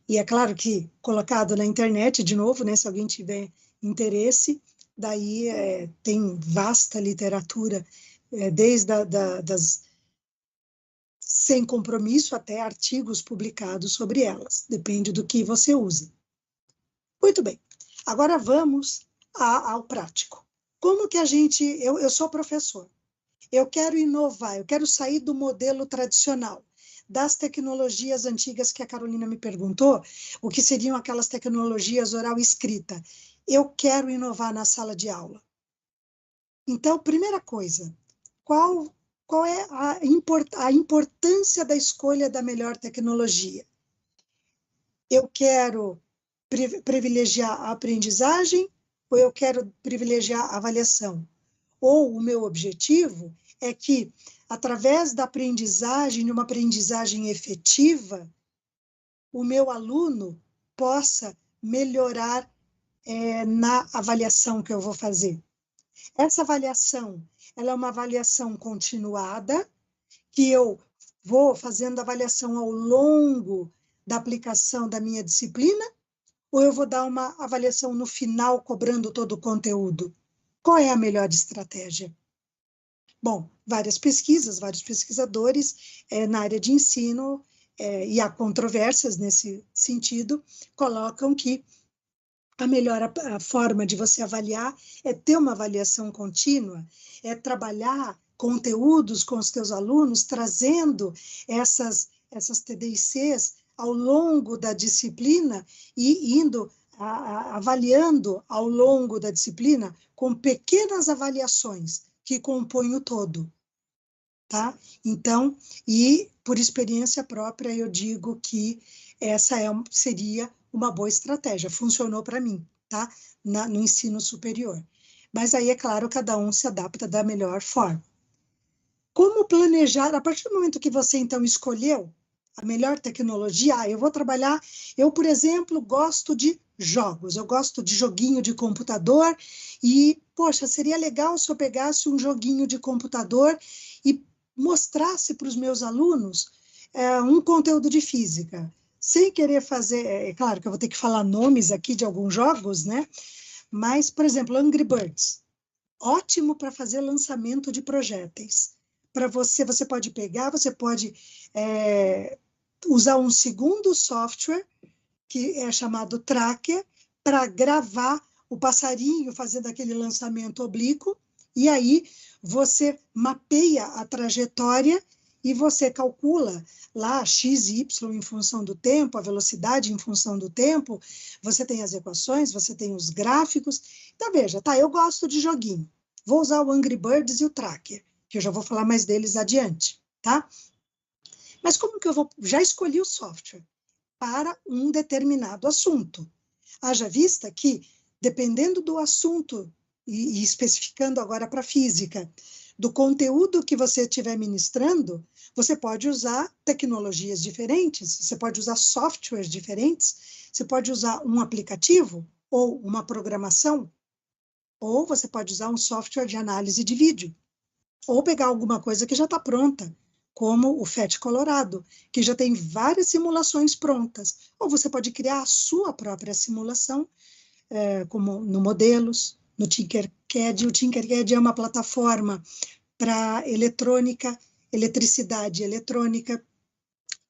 B: E é claro que colocado na internet, de novo, né, se alguém tiver interesse, daí tem vasta literatura, desde das sem compromisso até artigos publicados sobre elas, depende do que você usa. Muito bem, agora vamos ao prático. Como que eu sou professor, eu quero inovar, eu quero sair do modelo tradicional, das tecnologias antigas que a Carolina me perguntou, o que seriam aquelas tecnologias oral e escrita. Eu quero inovar na sala de aula. Então, primeira coisa, qual é a importância da escolha da melhor tecnologia? Eu quero privilegiar a aprendizagem ou eu quero privilegiar a avaliação? Ou o meu objetivo é que, através da aprendizagem, uma aprendizagem efetiva, o meu aluno possa melhorar na avaliação que eu vou fazer. Essa avaliação, ela é uma avaliação continuada, que eu vou fazendo avaliação ao longo da aplicação da minha disciplina, ou eu vou dar uma avaliação no final, cobrando todo o conteúdo? Qual é a melhor estratégia? Bom, várias pesquisas, vários pesquisadores na área de ensino, e há controvérsias nesse sentido, colocam que a melhor forma de você avaliar é ter uma avaliação contínua, é trabalhar conteúdos com os teus alunos, trazendo essas TDICs ao longo da disciplina e indo avaliando ao longo da disciplina com pequenas avaliações que compõem o todo, tá? Então, e por experiência própria, eu digo que essa seria uma boa estratégia, funcionou para mim, tá? No ensino superior. Mas aí, é claro, cada um se adapta da melhor forma. Como planejar, a partir do momento que você, então, escolheu a melhor tecnologia, eu vou trabalhar, eu, por exemplo, gosto de jogos, eu gosto de joguinho de computador e, poxa, seria legal se eu pegasse um joguinho de computador e mostrasse para os meus alunos um conteúdo de física, sem querer fazer, é claro que eu vou ter que falar nomes aqui de alguns jogos, né? Mas, por exemplo, Angry Birds, ótimo para fazer lançamento de projéteis. Para você pode pegar, você pode usar um segundo software, que é chamado Tracker, para gravar o passarinho fazendo aquele lançamento oblíquo, e aí você mapeia a trajetória e você calcula lá x e y em função do tempo, a velocidade em função do tempo, você tem as equações, você tem os gráficos. Então, veja, tá, eu gosto de joguinho. Vou usar o Angry Birds e o Tracker, que eu já vou falar mais deles adiante, tá? Mas como que eu vou... Já escolhi o software para um determinado assunto. Haja vista que, dependendo do assunto, e especificando agora para física, do conteúdo que você estiver ministrando, você pode usar tecnologias diferentes, você pode usar softwares diferentes, você pode usar um aplicativo ou uma programação, ou você pode usar um software de análise de vídeo, ou pegar alguma coisa que já está pronta, como o PhET Colorado, que já tem várias simulações prontas, ou você pode criar a sua própria simulação, como no Modelos, no Tinkercad. O Tinkercad é uma plataforma para eletrônica, eletricidade eletrônica,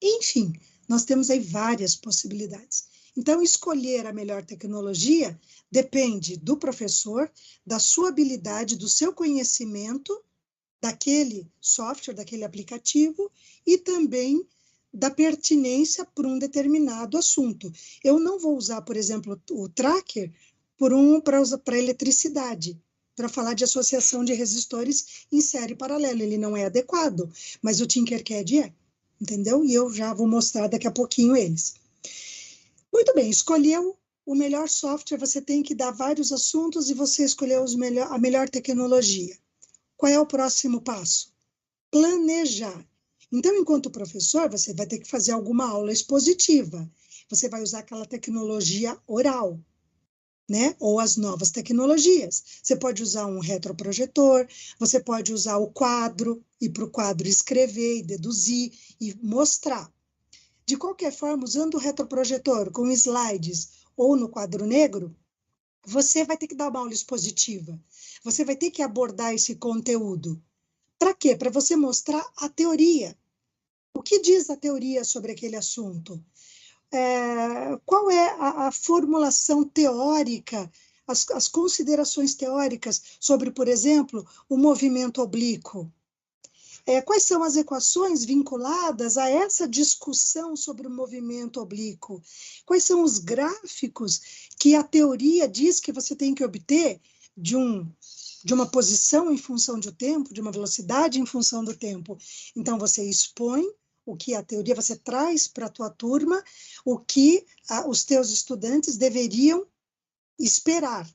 B: enfim, nós temos aí várias possibilidades. Então, escolher a melhor tecnologia depende do professor, da sua habilidade, do seu conhecimento, daquele software, daquele aplicativo, e também da pertinência para um determinado assunto. Eu não vou usar, por exemplo, o Tracker para eletricidade, para falar de associação de resistores em série paralela. Ele não é adequado, mas o Tinkercad é, entendeu? E eu já vou mostrar daqui a pouquinho eles. Muito bem, escolheu o melhor software, você tem que dar vários assuntos e você escolheu a melhor tecnologia. Qual é o próximo passo? Planejar. Então, enquanto professor, você vai ter que fazer alguma aula expositiva. Você vai usar aquela tecnologia oral, né? Ou as novas tecnologias. Você pode usar um retroprojetor, você pode usar o quadro, e para o quadro escrever e deduzir e mostrar. De qualquer forma, usando o retroprojetor com slides ou no quadro negro, você vai ter que dar uma aula expositiva. Você vai ter que abordar esse conteúdo. Para quê? Para você mostrar a teoria. O que diz a teoria sobre aquele assunto? Qual é a formulação teórica, as considerações teóricas sobre, por exemplo, o movimento oblíquo? Quais são as equações vinculadas a essa discussão sobre o movimento oblíquo? Quais são os gráficos que a teoria diz que você tem que obter de um de uma posição em função do tempo, de uma velocidade em função do tempo. Então, você expõe o que a teoria, você traz para a tua turma o que os teus estudantes deveriam esperar.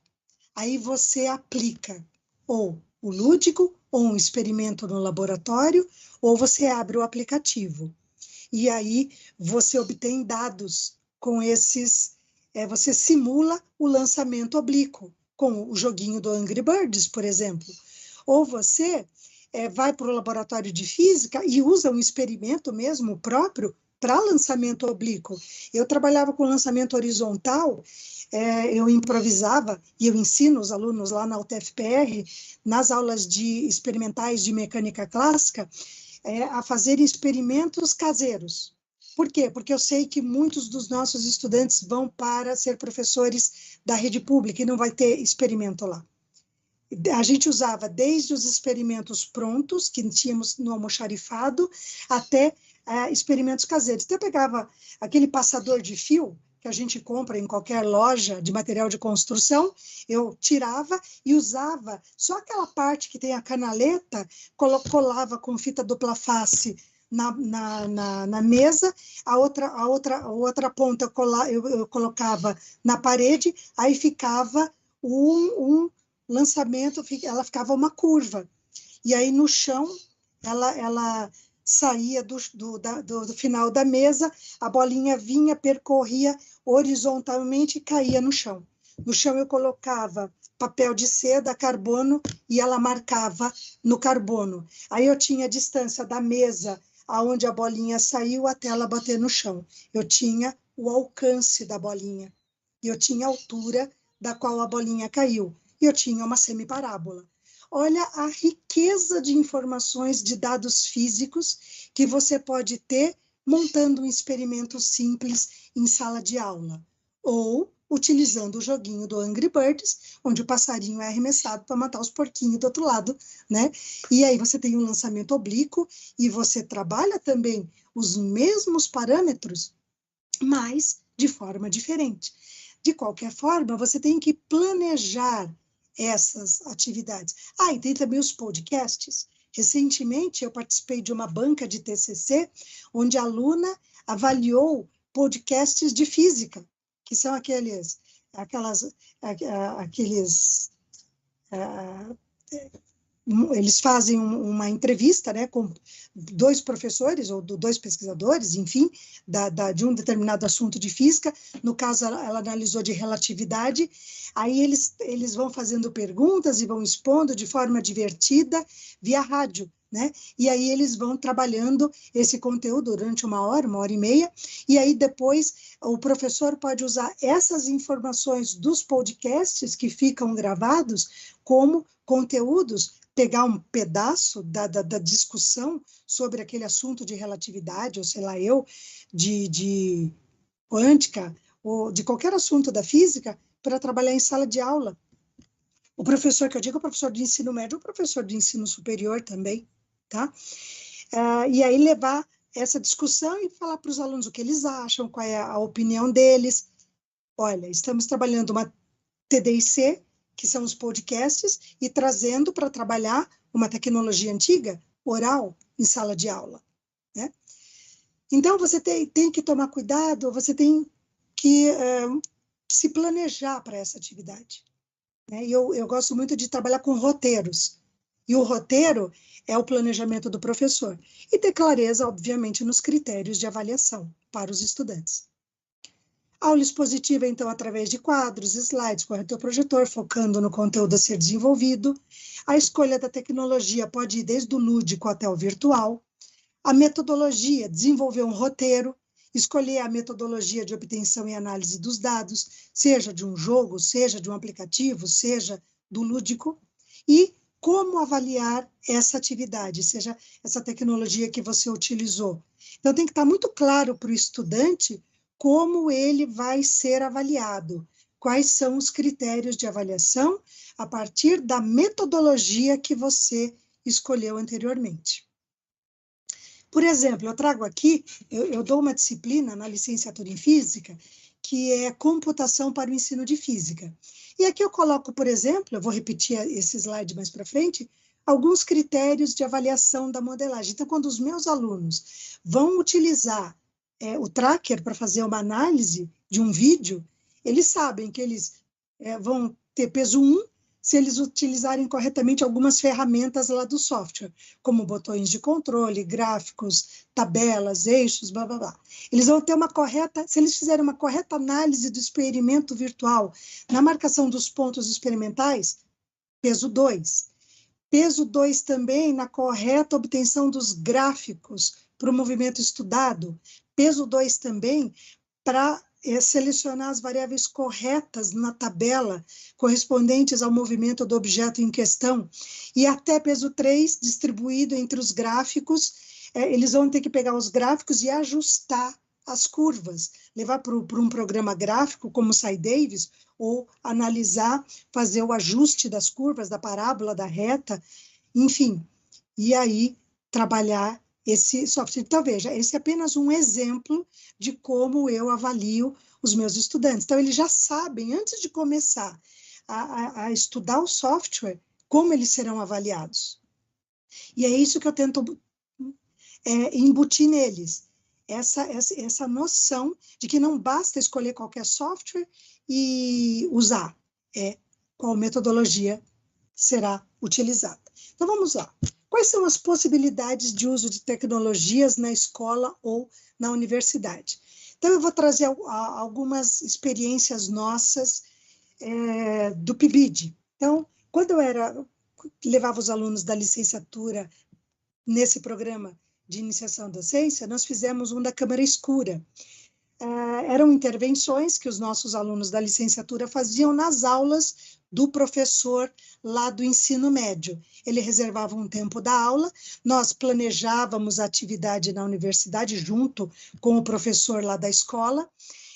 B: Aí você aplica ou o lúdico, ou um experimento no laboratório, ou você abre o aplicativo. E aí você obtém dados com esses, você simula o lançamento oblíquo, com o joguinho do Angry Birds, por exemplo. Ou você vai para o laboratório de física e usa um experimento mesmo próprio para lançamento oblíquo. Eu trabalhava com lançamento horizontal, eu improvisava e eu ensino os alunos lá na UTFPR, nas aulas experimentais de mecânica clássica, a fazer experimentos caseiros. Por quê? Porque eu sei que muitos dos nossos estudantes vão para ser professores da rede pública e não vai ter experimento lá. A gente usava desde os experimentos prontos, que tínhamos no almoxarifado, até experimentos caseiros. Então, eu pegava aquele passador de fio, que a gente compra em qualquer loja de material de construção, eu tirava e usava só aquela parte que tem a canaleta, colava com fita dupla face na mesa, a outra ponta eu colocava na parede, aí ficava um lançamento, ela ficava uma curva. E aí no chão, ela saía do final da mesa, a bolinha vinha, percorria horizontalmente e caía no chão. No chão eu colocava papel de seda, carbono, e ela marcava no carbono. Aí eu tinha a distância da mesa aonde a bolinha saiu até ela bater no chão. Eu tinha o alcance da bolinha. E eu tinha a altura da qual a bolinha caiu. E eu tinha uma semiparábola. Olha a riqueza de informações, de dados físicos que você pode ter montando um experimento simples em sala de aula. Ou utilizando o joguinho do Angry Birds, onde o passarinho é arremessado para matar os porquinhos do outro lado, né? E aí você tem um lançamento oblíquo e você trabalha também os mesmos parâmetros, mas de forma diferente. De qualquer forma, você tem que planejar essas atividades. E tem também os podcasts. Recentemente, eu participei de uma banca de TCC, onde a aluna avaliou podcasts de física, que são aqueles eles fazem uma entrevista, né, com dois professores ou dois pesquisadores, enfim, de um determinado assunto de física. No caso, ela analisou de relatividade. Aí eles vão fazendo perguntas e vão expondo de forma divertida via rádio, né? E aí eles vão trabalhando esse conteúdo durante uma hora e meia, e aí depois o professor pode usar essas informações dos podcasts que ficam gravados como conteúdos, pegar um pedaço da discussão sobre aquele assunto de relatividade, ou sei lá de quântica, ou de qualquer assunto da física, para trabalhar em sala de aula. O professor que eu digo é o professor de ensino médio, o professor de ensino superior também, tá? E aí levar essa discussão e falar para os alunos o que eles acham, qual é a opinião deles. Olha, estamos trabalhando uma TDIC, que são os podcasts, e trazendo para trabalhar uma tecnologia antiga, oral, em sala de aula, né? Então, você tem que tomar cuidado, você tem que se planejar para essa atividade, né? E eu gosto muito de trabalhar com roteiros, e o roteiro é o planejamento do professor, e ter clareza, obviamente, nos critérios de avaliação para os estudantes. Aula expositiva, então, através de quadros, slides, corretor projetor, focando no conteúdo a ser desenvolvido. A escolha da tecnologia pode ir desde o lúdico até o virtual. A metodologia, desenvolver um roteiro, escolher a metodologia de obtenção e análise dos dados, seja de um jogo, seja de um aplicativo, seja do lúdico, e como avaliar essa atividade, seja essa tecnologia que você utilizou. Então, tem que estar muito claro para o estudante como ele vai ser avaliado, quais são os critérios de avaliação a partir da metodologia que você escolheu anteriormente. Por exemplo, eu trago aqui, eu dou uma disciplina na licenciatura em Física, que é computação para o ensino de física. E aqui eu coloco, por exemplo, eu vou repetir esse slide mais para frente, alguns critérios de avaliação da modelagem. Então, quando os meus alunos vão utilizar o tracker para fazer uma análise de um vídeo, eles sabem que eles vão ter peso 1 se eles utilizarem corretamente algumas ferramentas lá do software, como botões de controle, gráficos, tabelas, eixos, blá, blá, blá. Eles vão ter uma correta, se eles fizerem uma correta análise do experimento virtual na marcação dos pontos experimentais, peso 2. Peso 2 também na correta obtenção dos gráficos para o movimento estudado. Peso 2 também para selecionar as variáveis corretas na tabela correspondentes ao movimento do objeto em questão. E até peso 3, distribuído entre os gráficos, eles vão ter que pegar os gráficos e ajustar as curvas, levar para um programa gráfico como o SciDavis, ou analisar, fazer o ajuste das curvas, da parábola, da reta, enfim, e aí trabalhar esse software. Então, veja, esse é apenas um exemplo de como eu avalio os meus estudantes. Então, eles já sabem, antes de começar a estudar o software, como eles serão avaliados. E é isso que eu tento embutir neles, essa noção de que não basta escolher qualquer software e usar, qual metodologia será utilizada. Então, vamos lá. Quais são as possibilidades de uso de tecnologias na escola ou na universidade? Então, eu vou trazer algumas experiências nossas do PIBID. Então, quando eu levava os alunos da licenciatura nesse programa de iniciação da ciência, nós fizemos um da câmara escura. Eram intervenções que os nossos alunos da licenciatura faziam nas aulas do professor lá do ensino médio. Ele reservava um tempo da aula, nós planejávamos a atividade na universidade junto com o professor lá da escola.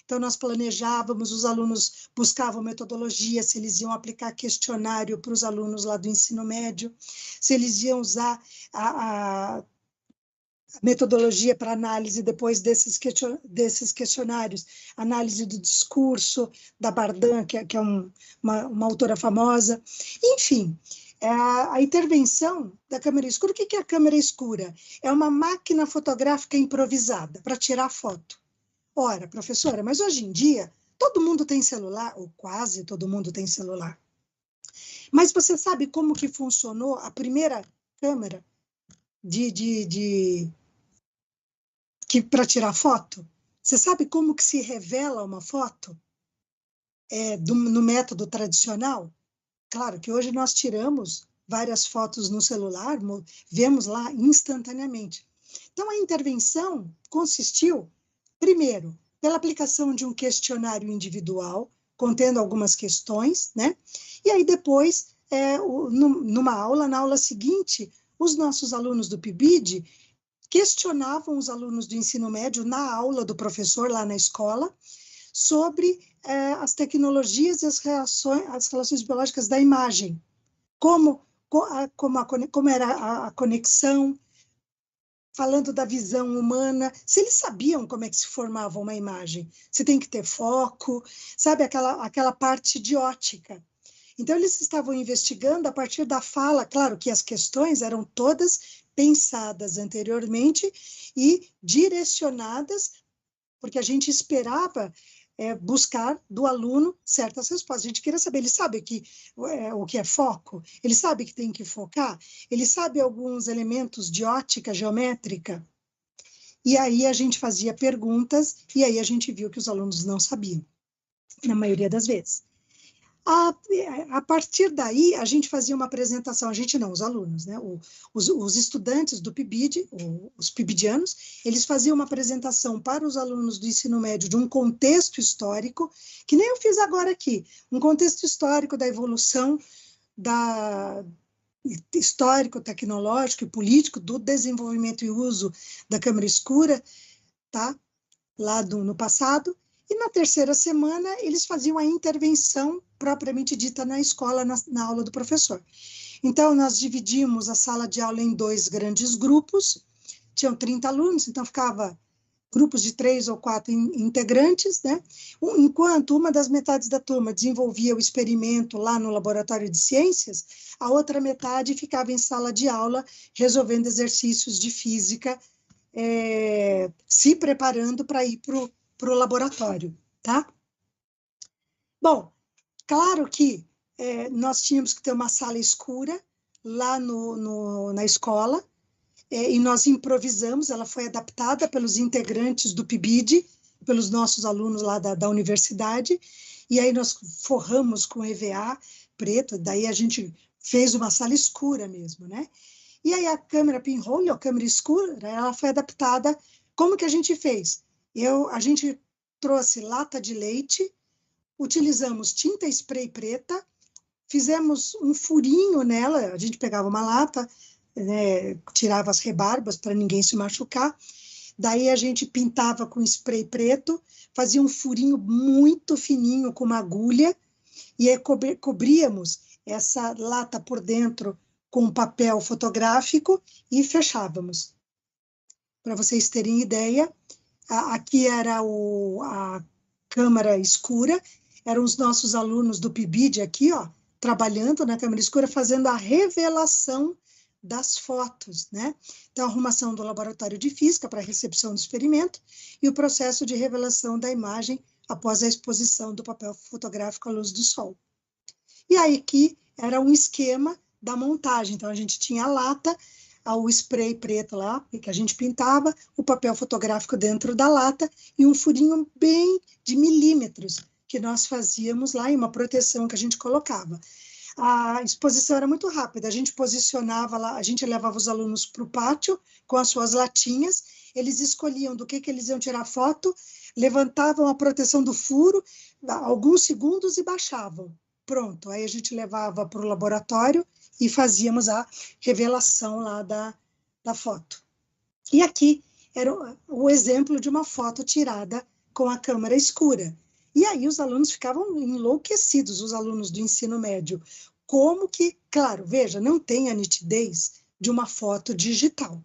B: Então, nós planejávamos, os alunos buscavam metodologia, se eles iam aplicar questionário para os alunos lá do ensino médio, se eles iam usar a metodologia para análise depois desses questionários, análise do discurso da Bardan, que é uma autora famosa. Enfim, a intervenção da câmera escura. O que é a câmera escura? É uma máquina fotográfica improvisada para tirar foto. Ora, professora, mas hoje em dia todo mundo tem celular, ou quase todo mundo tem celular. Mas você sabe como que funcionou a primeira câmera para tirar foto? Você sabe como que se revela uma foto no método tradicional? Claro que hoje nós tiramos várias fotos no celular, vemos lá instantaneamente. Então, a intervenção consistiu, primeiro, pela aplicação de um questionário individual, contendo algumas questões, né? E aí depois, na aula seguinte, os nossos alunos do PIBID questionavam os alunos do ensino médio na aula do professor lá na escola sobre as tecnologias e as relações biológicas da imagem, como era a conexão, falando da visão humana, se eles sabiam como é que se formava uma imagem, se tem que ter foco, sabe, aquela parte de ótica. Então, eles estavam investigando a partir da fala, claro que as questões eram todas pensadas anteriormente e direcionadas, porque a gente esperava buscar do aluno certas respostas. A gente queria saber, ele sabe o que é foco? Ele sabe que tem que focar? Ele sabe alguns elementos de ótica geométrica? E aí a gente fazia perguntas, e aí a gente viu que os alunos não sabiam, na maioria das vezes. A partir daí, a gente fazia uma apresentação, a gente não, os alunos, né? Os estudantes do PIBID, os PIBIDianos, eles faziam uma apresentação para os alunos do ensino médio de um contexto histórico, que nem eu fiz agora aqui, um contexto histórico da evolução histórico, tecnológico e político do desenvolvimento e uso da câmera escura, tá? Lá no passado. E na terceira semana, eles faziam a intervenção propriamente dita na escola, na aula do professor. Então, nós dividimos a sala de aula em 2 grandes grupos, tinham 30 alunos, então ficava grupos de 3 ou 4 integrantes, né? Enquanto uma das metades da turma desenvolvia o experimento lá no laboratório de ciências, a outra metade ficava em sala de aula resolvendo exercícios de física, se preparando para ir para o laboratório, tá? Bom, claro que nós tínhamos que ter uma sala escura lá na escola, e nós improvisamos, ela foi adaptada pelos integrantes do PIBID, pelos nossos alunos lá da universidade, e aí nós forramos com EVA preto, daí a gente fez uma sala escura mesmo, né? E aí a câmera pinhole, a câmera escura, ela foi adaptada. Como que a gente fez? A gente trouxe lata de leite, utilizamos tinta spray preta, fizemos um furinho nela, a gente pegava uma lata, né, tirava as rebarbas para ninguém se machucar, daí a gente pintava com spray preto, fazia um furinho muito fininho com uma agulha, e aí cobríamos essa lata por dentro com papel fotográfico e fechávamos. Para vocês terem ideia, aqui era a câmara escura, eram os nossos alunos do PIBID aqui, ó, trabalhando na câmara escura, fazendo a revelação das fotos, né? Então, a arrumação do laboratório de física para a recepção do experimento e o processo de revelação da imagem após a exposição do papel fotográfico à luz do sol. E aí aqui era um esquema da montagem, então a gente tinha a lata, o spray preto lá, que a gente pintava, o papel fotográfico dentro da lata e um furinho bem de milímetros que nós fazíamos lá e uma proteção que a gente colocava. A exposição era muito rápida, a gente posicionava lá, a gente levava os alunos para o pátio com as suas latinhas, eles escolhiam do que eles iam tirar foto, levantavam a proteção do furo, alguns segundos e baixavam. Pronto, aí a gente levava para o laboratório e fazíamos a revelação lá da foto. E aqui era o exemplo de uma foto tirada com a câmera escura. E aí os alunos ficavam enlouquecidos, os alunos do ensino médio. Como que, claro, veja, não tem a nitidez de uma foto digital,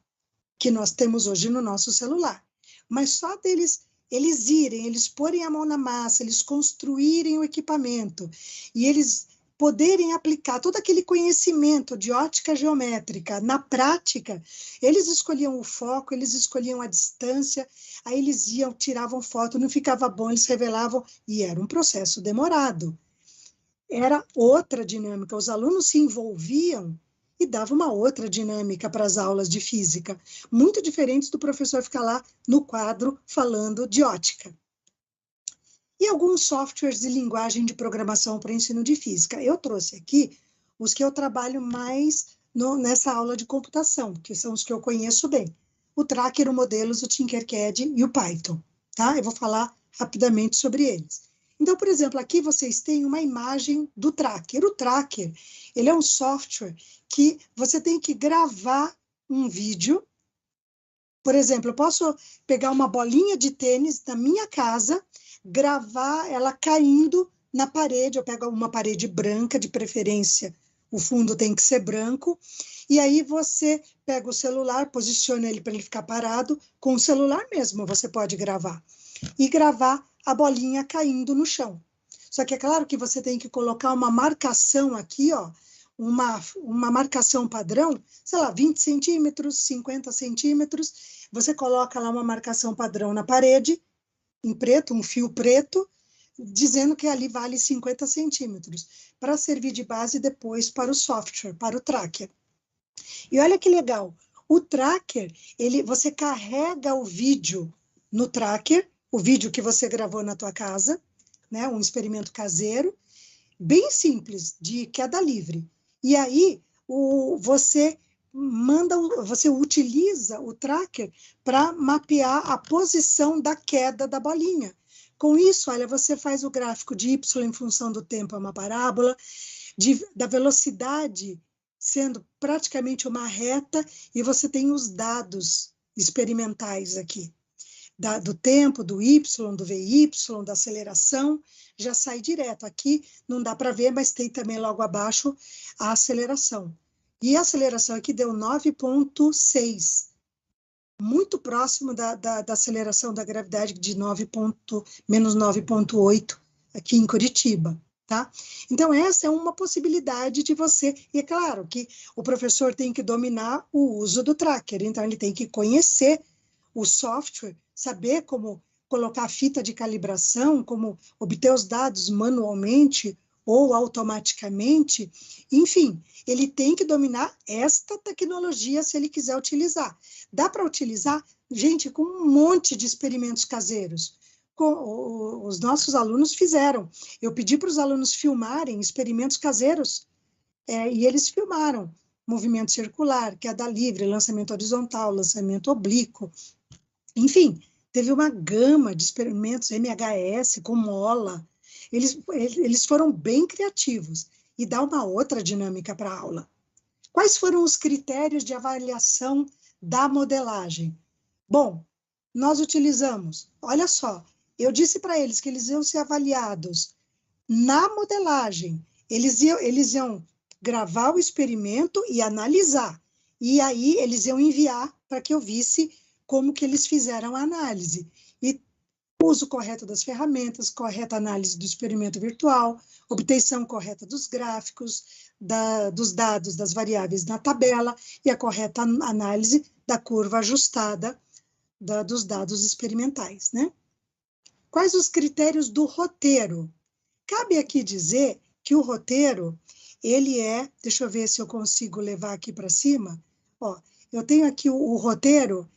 B: que nós temos hoje no nosso celular. Mas só deles, eles porem a mão na massa, eles construírem o equipamento, e eles poderem aplicar todo aquele conhecimento de ótica geométrica na prática, eles escolhiam o foco, eles escolhiam a distância, aí eles iam, tiravam foto, não ficava bom, eles revelavam, e era um processo demorado. Era outra dinâmica, os alunos se envolviam e dava uma outra dinâmica para as aulas de física, muito diferentes do professor ficar lá no quadro falando de ótica. E alguns softwares de linguagem de programação para ensino de física. Eu trouxe aqui os que eu trabalho mais nessa aula de computação, que são os que eu conheço bem. O Tracker, o Modelos, o Tinkercad e o Python, tá? Eu vou falar rapidamente sobre eles. Então, por exemplo, aqui vocês têm uma imagem do Tracker. O Tracker, ele é um software que você tem que gravar um vídeo. Por exemplo, eu posso pegar uma bolinha de tênis da minha casa, gravar ela caindo na parede, eu pego uma parede branca, de preferência, o fundo tem que ser branco, e aí você pega o celular, posiciona ele para ele ficar parado, com o celular mesmo você pode gravar, e gravar a bolinha caindo no chão. Só que é claro que você tem que colocar uma marcação aqui, ó, uma marcação padrão, sei lá, 20 centímetros, 50 centímetros, você coloca lá uma marcação padrão na parede, em preto, um fio preto, dizendo que ali vale 50 centímetros, para servir de base depois para o software, para o Tracker. E olha que legal, o Tracker, você carrega o vídeo no Tracker, o vídeo que você gravou na tua casa, né, um experimento caseiro, bem simples, de queda livre. E aí, você utiliza o Tracker para mapear a posição da queda da bolinha. Com isso, olha, você faz o gráfico de y em função do tempo, é uma parábola, da velocidade sendo praticamente uma reta, e você tem os dados experimentais aqui, do tempo, do y, do vy, da aceleração, já sai direto. Aqui não dá para ver, mas tem também logo abaixo a aceleração. E a aceleração aqui deu 9,6 muito próximo da aceleração da gravidade de menos 9,8 aqui em Curitiba, tá? Então, essa é uma possibilidade de você... E é claro que o professor tem que dominar o uso do tracker, então ele tem que conhecer o software, saber como colocar a fita de calibração, como obter os dados manualmente ou automaticamente, enfim, ele tem que dominar esta tecnologia se ele quiser utilizar. Dá para utilizar, gente, com um monte de experimentos caseiros. Os nossos alunos fizeram. Eu pedi para os alunos filmarem experimentos caseiros, e eles filmaram movimento circular, queda livre, lançamento horizontal, lançamento oblíquo, enfim, teve uma gama de experimentos, MHS, com mola. Eles foram bem criativos e dá uma outra dinâmica para a aula. Quais foram os critérios de avaliação da modelagem? Bom, nós utilizamos, olha só, eu disse para eles que eles iam ser avaliados na modelagem, eles iam gravar o experimento e analisar, e aí eles iam enviar para que eu visse como que eles fizeram a análise. E uso correto das ferramentas, correta análise do experimento virtual, obtenção correta dos gráficos, dos dados das variáveis na tabela e a correta análise da curva ajustada dos dados experimentais, né? Quais os critérios do roteiro? Cabe aqui dizer que o roteiro, ele deixa eu ver se eu consigo levar aqui para cima, ó, eu tenho aqui o roteiro.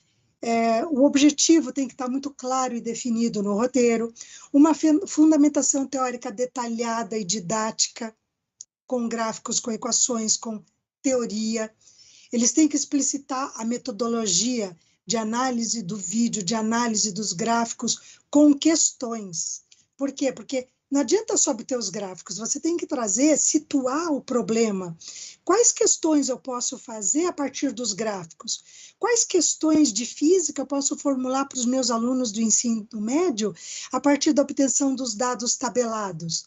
B: O objetivo tem que estar muito claro e definido no roteiro, uma fundamentação teórica detalhada e didática, com gráficos, com equações, com teoria. Eles têm que explicitar a metodologia de análise do vídeo, de análise dos gráficos, com questões. Por quê? Porque não adianta só obter os gráficos, você tem que situar o problema. Quais questões eu posso fazer a partir dos gráficos? Quais questões de física eu posso formular para os meus alunos do ensino médio a partir da obtenção dos dados tabelados?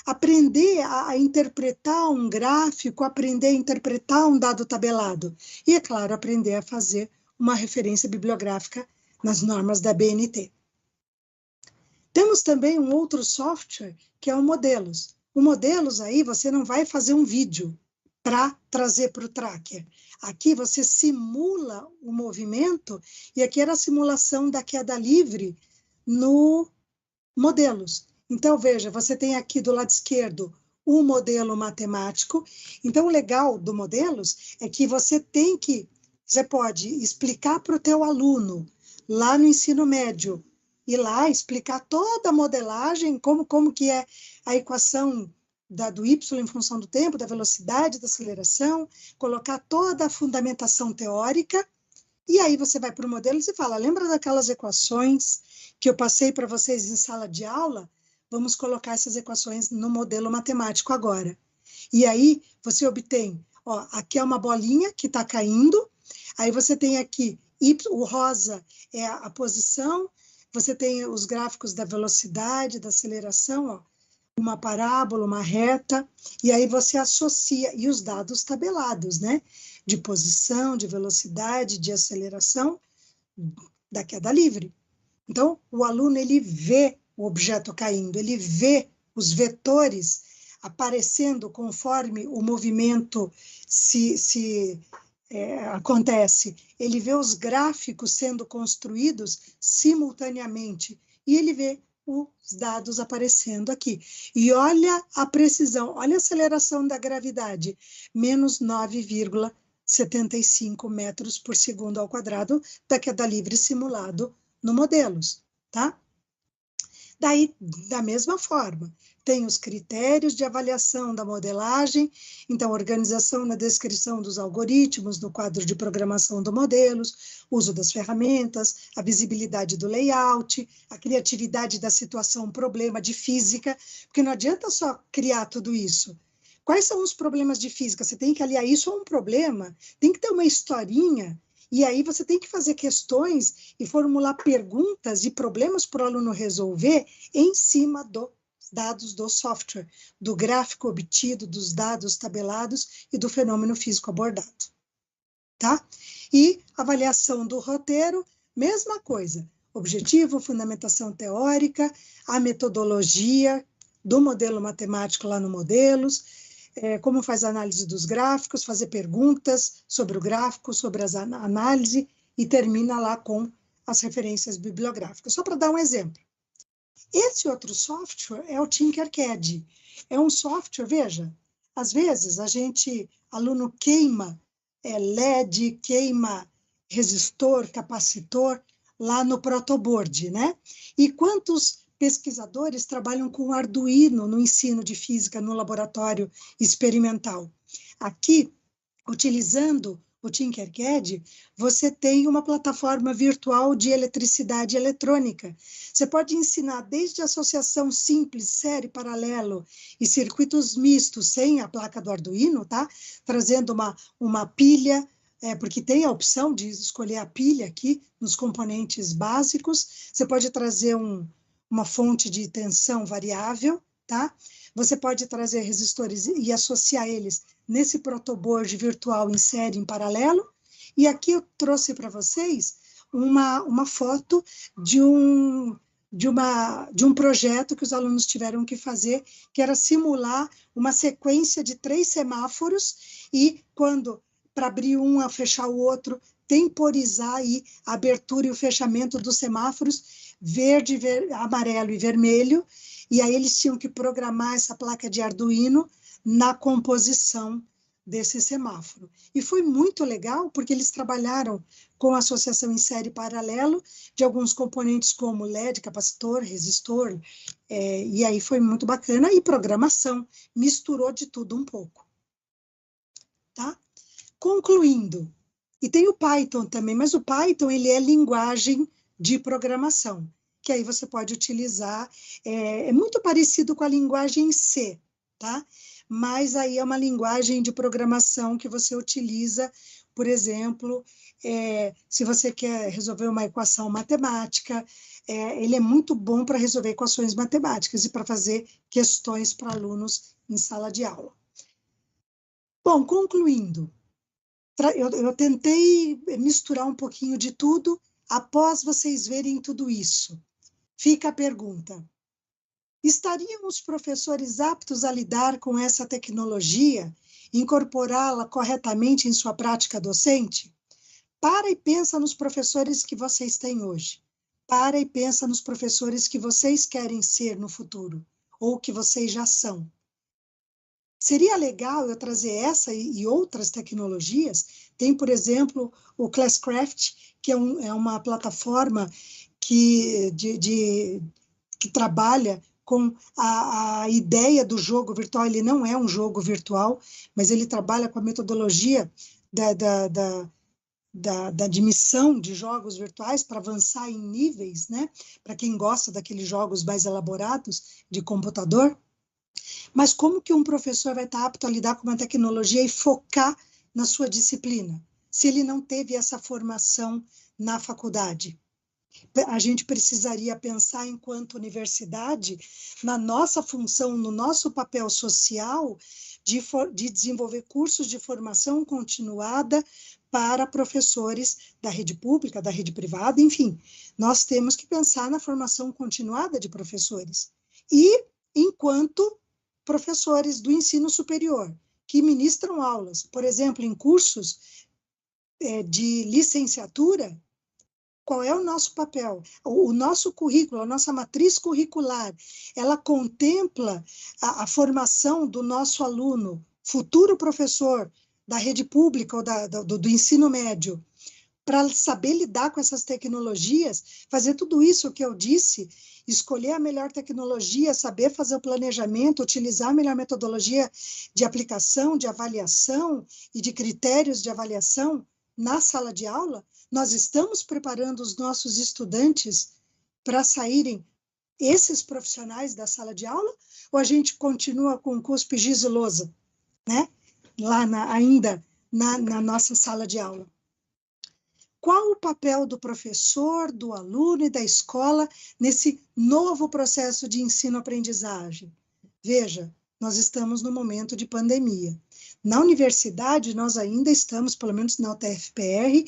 B: Aprender a interpretar um gráfico, aprender a interpretar um dado tabelado. E, é claro, aprender a fazer uma referência bibliográfica nas normas da BNT. Temos também um outro software, que é o Modelos. O Modelos, aí, você não vai fazer um vídeo para trazer para o tracker. Aqui você simula o movimento, e aqui era a simulação da queda livre no Modelos. Então, veja, você tem aqui do lado esquerdo o modelo matemático. Então, o legal do Modelos é que você pode explicar para o teu aluno, lá no ensino médio, ir lá explicar toda a modelagem, como que é a equação do y em função do tempo, da velocidade, da aceleração, colocar toda a fundamentação teórica, e aí você vai para o modelo e fala, lembra daquelas equações que eu passei para vocês em sala de aula? Vamos colocar essas equações no modelo matemático agora. E aí você obtém, ó, aqui é uma bolinha que está caindo, aí você tem aqui, o rosa é a posição, você tem os gráficos da velocidade, da aceleração, ó, uma parábola, uma reta, e aí você associa, e os dados tabelados, né? De posição, de velocidade, de aceleração, da queda livre. Então, o aluno, ele vê o objeto caindo, ele vê os vetores aparecendo conforme o movimento acontece, ele vê os gráficos sendo construídos simultaneamente, e ele vê os dados aparecendo aqui. E olha a precisão, olha a aceleração da gravidade, menos 9,75 metros por segundo ao quadrado da queda livre simulado no Modelos, tá? Daí, da mesma forma, tem os critérios de avaliação da modelagem, então, organização na descrição dos algoritmos, no quadro de programação do Modelos, uso das ferramentas, a visibilidade do layout, a criatividade da situação, problema de física, porque não adianta só criar tudo isso. Quais são os problemas de física? Você tem que aliar isso a um problema, tem que ter uma historinha, e aí você tem que fazer questões e formular perguntas e problemas para o aluno resolver em cima dos dados do software, do gráfico obtido, dos dados tabelados e do fenômeno físico abordado. tá? E avaliação do roteiro, mesma coisa. Objetivo, fundamentação teórica, a metodologia do modelo matemático lá no Modelos, como faz a análise dos gráficos, fazer perguntas sobre o gráfico, sobre a análise, e termina lá com as referências bibliográficas. Só para dar um exemplo. Esse outro software é o Tinkercad. É um software, veja, às vezes aluno queima LED, queima resistor, capacitor, lá no protoboard, né? E quantos pesquisadores trabalham com Arduino no ensino de física no laboratório experimental? Aqui, utilizando o Tinkercad, você tem uma plataforma virtual de eletricidade eletrônica. Você pode ensinar desde associação simples, série, paralelo e circuitos mistos sem a placa do Arduino, tá? Trazendo uma pilha, porque tem a opção de escolher a pilha aqui nos componentes básicos. Você pode trazer uma fonte de tensão variável, tá? Você pode trazer resistores e associar eles nesse protoboard virtual em série, em paralelo. E aqui eu trouxe para vocês uma foto de um projeto que os alunos tiveram que fazer, que era simular uma sequência de 3 semáforos e para abrir um, a fechar o outro, temporizar aí a abertura e o fechamento dos semáforos, verde, amarelo e vermelho, e aí eles tinham que programar essa placa de Arduino na composição desse semáforo. E foi muito legal, porque eles trabalharam com associação em série paralelo de alguns componentes como LED, capacitor, resistor, e aí foi muito bacana, e programação, misturou de tudo um pouco. Tá? Concluindo, e tem o Python também, mas o Python ele é linguagem de programação, que aí você pode utilizar, é muito parecido com a linguagem C, tá? Mas aí é uma linguagem de programação que você utiliza, por exemplo, se você quer resolver uma equação matemática, ele é muito bom para resolver equações matemáticas e para fazer questões para alunos em sala de aula. Bom, concluindo, eu tentei misturar um pouquinho de tudo. Após vocês verem tudo isso, fica a pergunta: estariam os professores aptos a lidar com essa tecnologia, incorporá-la corretamente em sua prática docente? Para e pensa nos professores que vocês têm hoje. Para e pensa nos professores que vocês querem ser no futuro, ou que vocês já são. Seria legal eu trazer essa e outras tecnologias. Tem, por exemplo, o Classcraft, que é uma plataforma que trabalha com a ideia do jogo virtual. Ele não é um jogo virtual, mas ele trabalha com a metodologia da admissão de jogos virtuais para avançar em níveis, né? Para quem gosta daqueles jogos mais elaborados de computador. Mas como que um professor vai estar apto a lidar com uma tecnologia e focar na sua disciplina, se ele não teve essa formação na faculdade? A gente precisaria pensar, enquanto universidade, na nossa função, no nosso papel social, de desenvolver cursos de formação continuada para professores da rede pública, da rede privada, enfim. Nós temos que pensar na formação continuada de professores. E, enquanto professores do ensino superior, que ministram aulas, por exemplo, em cursos de licenciatura, qual é o nosso papel? O nosso currículo, a nossa matriz curricular, ela contempla a formação do nosso aluno, futuro professor da rede pública ou do ensino médio, para saber lidar com essas tecnologias, fazer tudo isso que eu disse, escolher a melhor tecnologia, saber fazer o planejamento, utilizar a melhor metodologia de aplicação, de avaliação e de critérios de avaliação na sala de aula. Nós estamos preparando os nossos estudantes para saírem esses profissionais da sala de aula, ou a gente continua com cuspe, giz e lousa, né? Lá ainda na nossa sala de aula? Qual o papel do professor, do aluno e da escola nesse novo processo de ensino-aprendizagem? Veja, nós estamos no momento de pandemia. Na universidade, nós ainda estamos, pelo menos na UTFPR,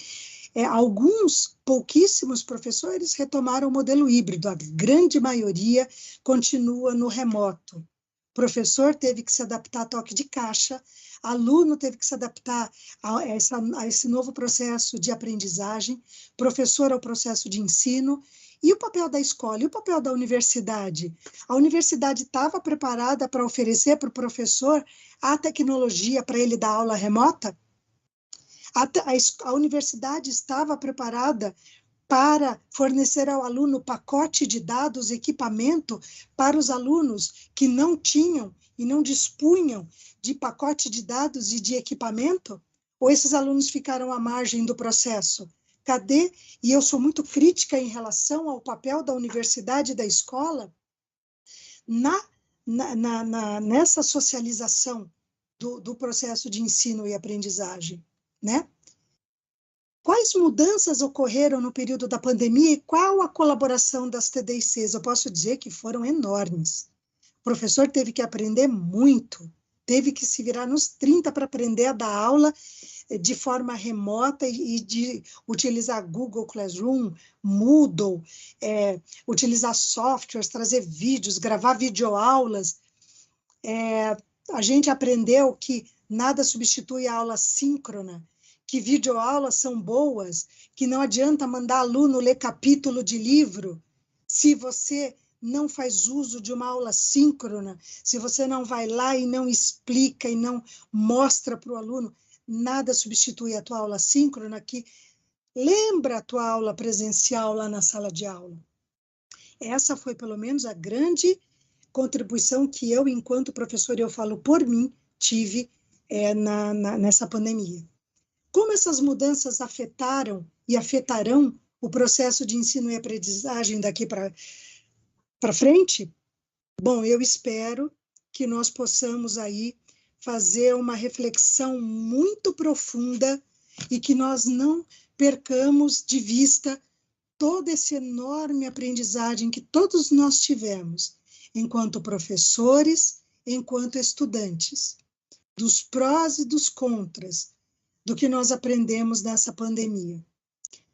B: alguns pouquíssimos professores retomaram o modelo híbrido, a grande maioria continua no remoto. O professor teve que se adaptar a toque de caixa, aluno teve que se adaptar a esse novo processo de aprendizagem, professor ao processo de ensino. E o papel da escola, e o papel da universidade? A universidade estava preparada para oferecer para o professor a tecnologia para ele dar aula remota? A universidade estava preparada para fornecer ao aluno pacote de dados, equipamento para os alunos que não tinham e não dispunham de pacote de dados e de equipamento? Ou esses alunos ficaram à margem do processo? Cadê? E eu sou muito crítica em relação ao papel da universidade e da escola nessa socialização do processo de ensino e aprendizagem, né? Quais mudanças ocorreram no período da pandemia e qual a colaboração das TDICs? Eu posso dizer que foram enormes. O professor teve que aprender muito, teve que se virar nos 30 para aprender a dar aula de forma remota e de utilizar Google Classroom, Moodle, utilizar softwares, trazer vídeos, gravar videoaulas. A gente aprendeu que nada substitui a aula síncrona, que videoaulas são boas, que não adianta mandar aluno ler capítulo de livro se você não faz uso de uma aula síncrona, se você não vai lá e não explica e não mostra para o aluno. Nada substitui a tua aula síncrona, que lembra a tua aula presencial lá na sala de aula. Essa foi, pelo menos, a grande contribuição que eu, enquanto professora, eu falo por mim, tive nessa pandemia. Como essas mudanças afetaram e afetarão o processo de ensino e aprendizagem daqui para frente? Bom, eu espero que nós possamos aí fazer uma reflexão muito profunda e que nós não percamos de vista toda essa enorme aprendizagem que todos nós tivemos, enquanto professores, enquanto estudantes, dos prós e dos contras, do que nós aprendemos nessa pandemia.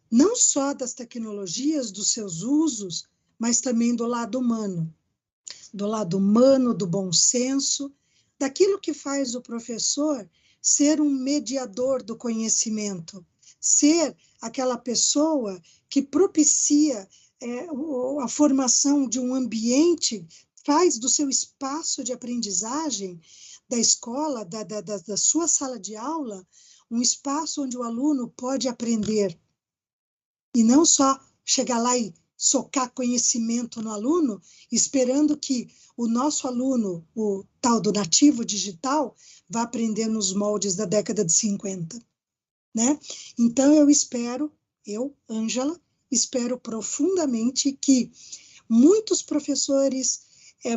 B: Não só das tecnologias, dos seus usos, mas também do lado humano, do bom senso, daquilo que faz o professor ser um mediador do conhecimento, ser aquela pessoa que propicia a formação de um ambiente, faz do seu espaço de aprendizagem, da escola, da sua sala de aula, um espaço onde o aluno pode aprender. E não só chegar lá e socar conhecimento no aluno, esperando que o nosso aluno, o tal do nativo digital, vá aprender nos moldes da década de 50. Né? Então, eu, Ângela, espero profundamente que muitos professores,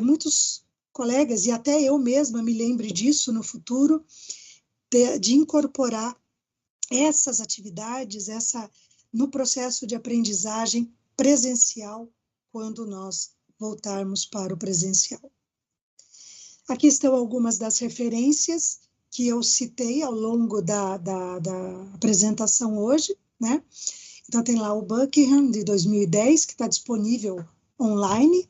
B: muitos colegas, e até eu mesma me lembre disso no futuro, de incorporar essas atividades, no processo de aprendizagem presencial, quando nós voltarmos para o presencial. Aqui estão algumas das referências que eu citei ao longo da apresentação hoje, né? Então, tem lá o Buckingham, de 2010, que está disponível online.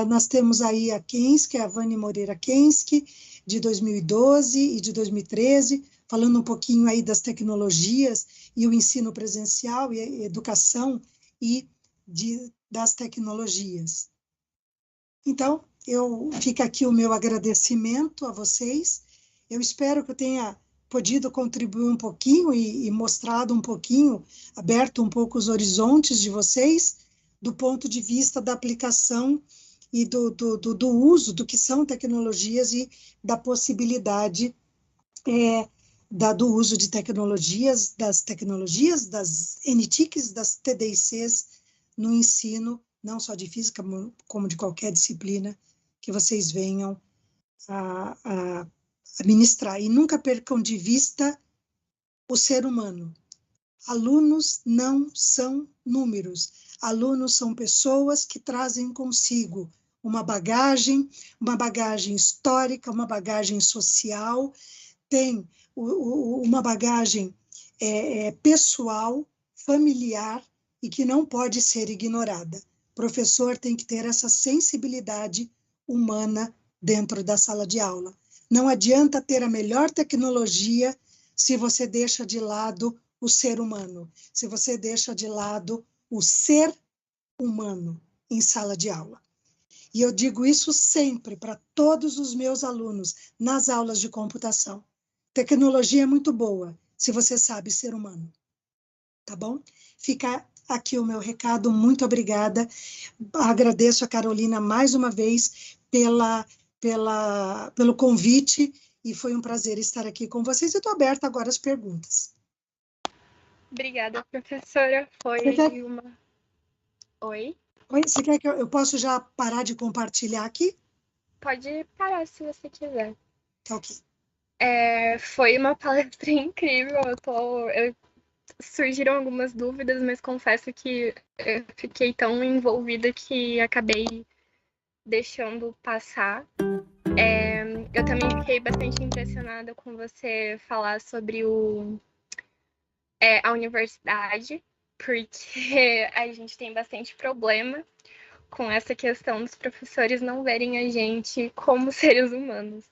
B: Nós temos aí a Kensky, a Vani Moreira Kensky, de 2012 e de 2013, falando um pouquinho aí das tecnologias e o ensino presencial e a educação e das tecnologias. Então, fica aqui o meu agradecimento a vocês. Eu espero que eu tenha podido contribuir um pouquinho e mostrado um pouquinho, aberto um pouco os horizontes de vocês, do ponto de vista da aplicação e do uso do que são tecnologias e da possibilidade do uso de tecnologias, das NTICs, das TDICs no ensino, não só de física, como de qualquer disciplina que vocês venham a ministrar. E nunca percam de vista o ser humano. Alunos não são números. Alunos são pessoas que trazem consigo uma bagagem histórica, uma bagagem social, tem uma bagagem pessoal, familiar, e que não pode ser ignorada. O professor tem que ter essa sensibilidade humana dentro da sala de aula. Não adianta ter a melhor tecnologia se você deixa de lado o ser humano, se você deixa de lado o ser humano em sala de aula. E eu digo isso sempre para todos os meus alunos nas aulas de computação. Tecnologia é muito boa se você sabe ser humano. Tá bom? Fica aqui o meu recado, muito obrigada. Agradeço a Carolina mais uma vez pelo convite e foi um prazer estar aqui com vocês. Eu estou aberta agora às perguntas.
A: Obrigada, professora. Foi uma... Oi?
B: Oi, você quer que eu posso já parar de compartilhar aqui?
A: Pode parar se você quiser.
B: Tá ok.
A: Foi uma palestra incrível. Surgiram algumas dúvidas, mas confesso que eu fiquei tão envolvida que acabei deixando passar. Eu também fiquei bastante impressionada com você falar sobre a universidade, porque a gente tem bastante problema com essa questão dos professores não verem a gente como seres humanos.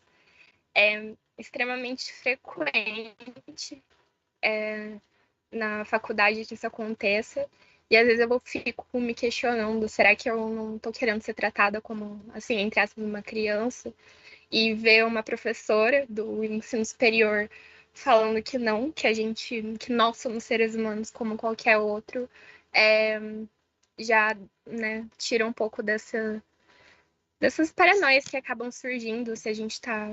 A: É extremamente frequente na faculdade que isso aconteça. E às vezes eu fico me questionando, será que eu não estou querendo ser tratada como, assim, entre aspas, uma criança? E ver uma professora do ensino superior falando que não, que nós somos seres humanos como qualquer outro, já, né, tira um pouco dessas paranoias que acabam surgindo se a gente está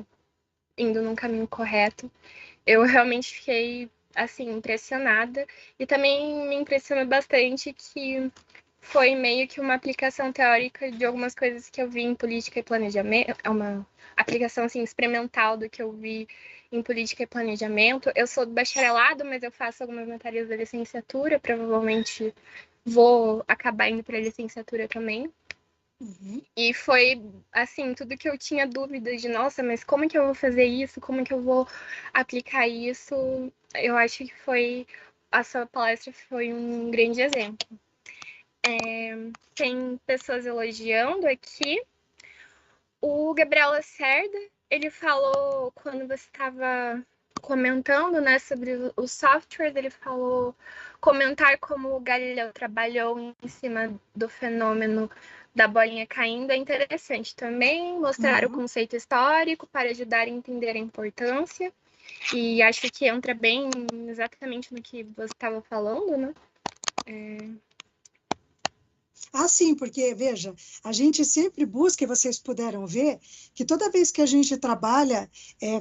A: indo num caminho correto. Eu realmente fiquei, assim, impressionada. E também me impressiona bastante que foi meio que uma aplicação teórica de algumas coisas que eu vi em política e planejamento. É uma aplicação, assim, experimental do que eu vi em política e planejamento. Eu sou do bacharelado, mas eu faço algumas matérias da licenciatura. Provavelmente vou acabar indo para a licenciatura também.
B: Uhum.
A: E foi, assim, tudo que eu tinha dúvida de, nossa, mas como que eu vou fazer isso? Como que eu vou aplicar isso? Eu acho que a sua palestra foi um grande exemplo. Tem pessoas elogiando aqui. O Gabriel Lacerda, ele falou, quando você estava comentando, né, sobre os softwares, ele falou comentar como o Galileu trabalhou em cima do fenômeno da bolinha caindo é interessante também, mostrar o conceito histórico para ajudar a entender a importância, e acho que entra bem exatamente no que você estava falando, né?
B: Ah, sim, porque, veja, a gente sempre busca, e vocês puderam ver, que toda vez que a gente trabalha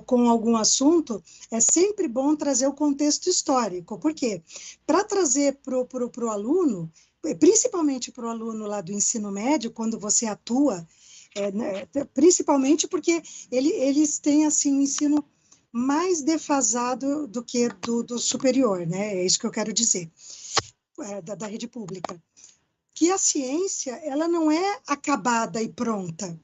B: com algum assunto, é sempre bom trazer o contexto histórico. Por quê? Para trazer para o aluno, principalmente para o aluno lá do ensino médio, quando você atua, né, principalmente porque eles têm, assim, um ensino mais defasado do que do superior, né? É isso que eu quero dizer, da rede pública. Que a ciência ela não é acabada e pronta.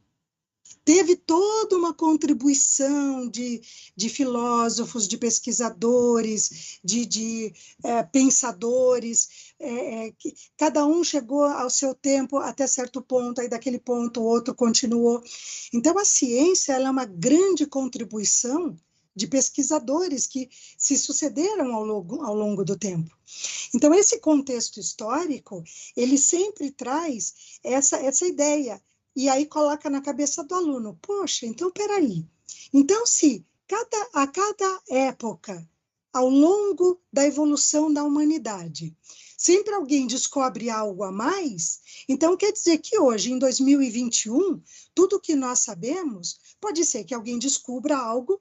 B: Teve toda uma contribuição de filósofos, de pesquisadores, de pensadores, que cada um chegou ao seu tempo até certo ponto, aí daquele ponto o outro continuou. Então, a ciência ela é uma grande contribuição de pesquisadores que se sucederam ao longo do tempo. Então, esse contexto histórico, ele sempre traz essa ideia, e aí coloca na cabeça do aluno, poxa, então, peraí, então se a cada época, ao longo da evolução da humanidade, sempre alguém descobre algo a mais, então quer dizer que hoje, em 2021, tudo que nós sabemos, pode ser que alguém descubra algo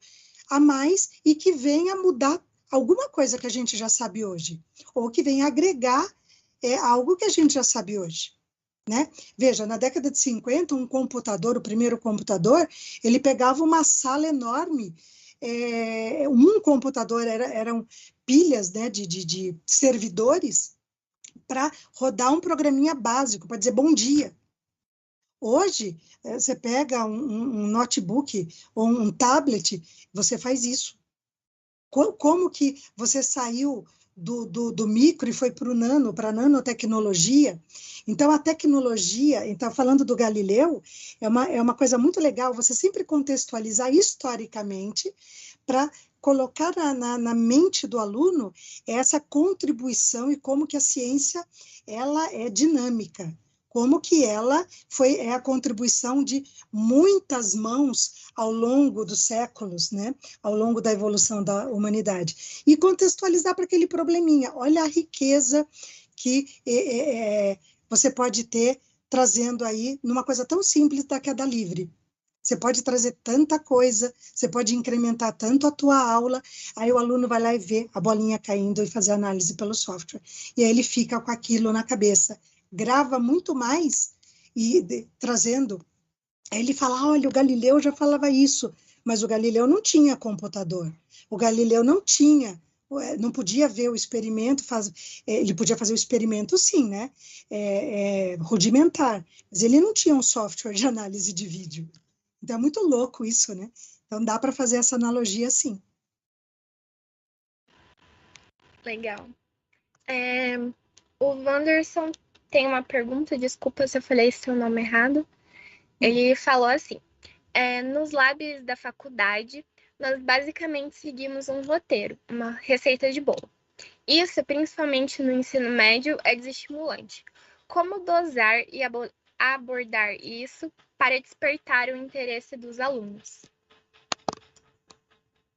B: a mais e que venha mudar alguma coisa que a gente já sabe hoje, ou que venha agregar algo que a gente já sabe hoje. Né? Veja, na década de 50, um computador, o primeiro computador, ele pegava uma sala enorme, um computador, eram pilhas, né, de servidores para rodar um programinha básico, para dizer bom dia. Hoje, você pega um notebook ou um tablet, você faz isso. Como que você saiu do micro e foi para o nano, para a nanotecnologia? Então, a tecnologia, então, falando do Galileu, é uma coisa muito legal você sempre contextualizar historicamente para colocar na mente do aluno essa contribuição e como que a ciência ela é dinâmica, como que ela é a contribuição de muitas mãos ao longo dos séculos, né? Ao longo da evolução da humanidade. E contextualizar para aquele probleminha. Olha a riqueza que você pode ter trazendo aí numa coisa tão simples da queda livre. Você pode trazer tanta coisa, você pode incrementar tanto a tua aula, aí o aluno vai lá e vê a bolinha caindo e fazer análise pelo software. E aí ele fica com aquilo na cabeça. Grava muito mais e trazendo. Aí ele fala, olha, o Galileu já falava isso, mas o Galileu não tinha computador. O Galileu não podia ver o experimento, ele podia fazer o experimento sim, né? Rudimentar, mas ele não tinha um software de análise de vídeo. Então é muito louco isso, né? Então dá para fazer essa analogia sim.
A: Legal. O Wanderson tem uma pergunta, desculpa se eu falei seu nome errado. Ele falou assim, nos labs da faculdade, nós basicamente seguimos um roteiro, uma receita de bolo. Isso, principalmente no ensino médio, é desestimulante. Como dosar e abordar isso para despertar o interesse dos alunos?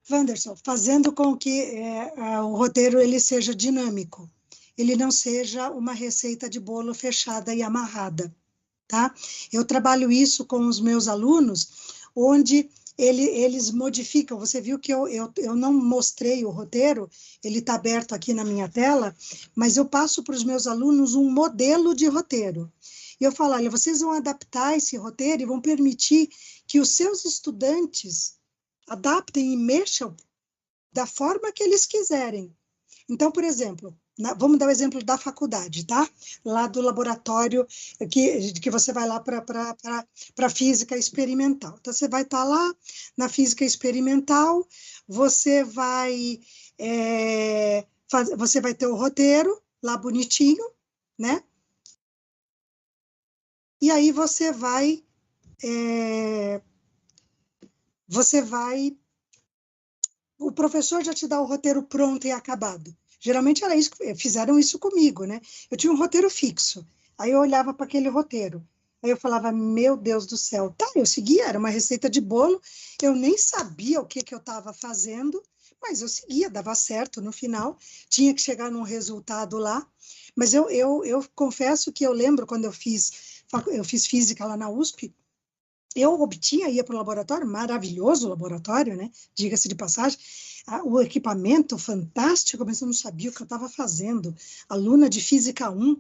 B: Wanderson, fazendo com que o roteiro ele seja dinâmico, ele não seja uma receita de bolo fechada e amarrada, tá? Eu trabalho isso com os meus alunos, onde eles modificam. Você viu que eu não mostrei o roteiro, ele está aberto aqui na minha tela, mas eu passo para os meus alunos um modelo de roteiro. E eu falo, olha, vocês vão adaptar esse roteiro e vão permitir que os seus estudantes adaptem e mexam da forma que eles quiserem. Então, por exemplo, vamos dar o exemplo da faculdade, tá? Lá do laboratório que você vai lá para física experimental. Então, você vai estar lá na física experimental, você vai ter o roteiro lá bonitinho, né? E aí você vai o professor já te dá o roteiro pronto e acabado. Geralmente era isso, fizeram isso comigo, né? Eu tinha um roteiro fixo, aí eu olhava para aquele roteiro, aí eu falava, meu Deus do céu, tá, eu seguia, era uma receita de bolo, eu nem sabia o que eu estava fazendo, mas eu seguia, dava certo no final, tinha que chegar num resultado lá, mas eu confesso que eu lembro quando eu fiz física lá na USP, eu ia para o laboratório, maravilhoso o laboratório, né? Diga-se de passagem, o equipamento fantástico, mas eu não sabia o que eu estava fazendo. Aluna de Física 1,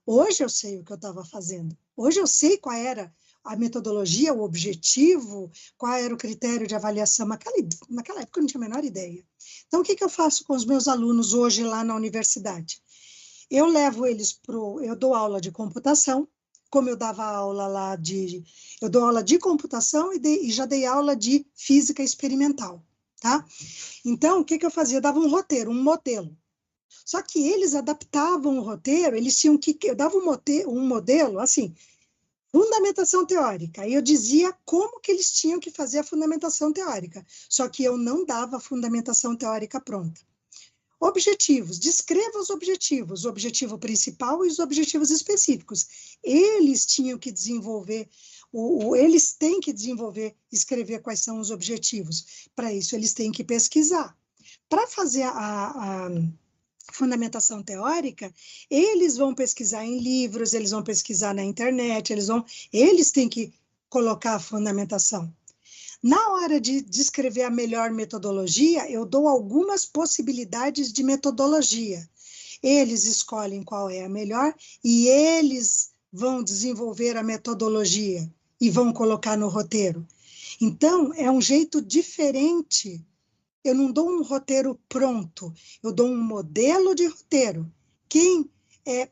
B: hoje eu sei o que eu estava fazendo. Hoje eu sei qual era a metodologia, o objetivo, qual era o critério de avaliação. Naquela época eu não tinha a menor ideia. Então, o que eu faço com os meus alunos hoje lá na universidade? Eu levo eles eu dou aula de computação, como eu dava aula lá eu dou aula de computação e já dei aula de física experimental, tá? Então, o que eu fazia? Eu dava um roteiro, um modelo. Só que eles adaptavam o roteiro, eles tinham eu dava um modelo, assim, fundamentação teórica. Aí eu dizia como que eles tinham que fazer a fundamentação teórica. Só que eu não dava a fundamentação teórica pronta. Objetivos, descreva os objetivos, o objetivo principal e os objetivos específicos. Eles tinham que desenvolver, eles têm que desenvolver, escrever quais são os objetivos. Para isso, eles têm que pesquisar. Para fazer a fundamentação teórica, eles vão pesquisar em livros, eles vão pesquisar na internet, eles têm que colocar a fundamentação. Na hora de descrever a melhor metodologia, eu dou algumas possibilidades de metodologia. Eles escolhem qual é a melhor e eles vão desenvolver a metodologia e vão colocar no roteiro. Então, é um jeito diferente. Eu não dou um roteiro pronto, eu dou um modelo de roteiro. Quem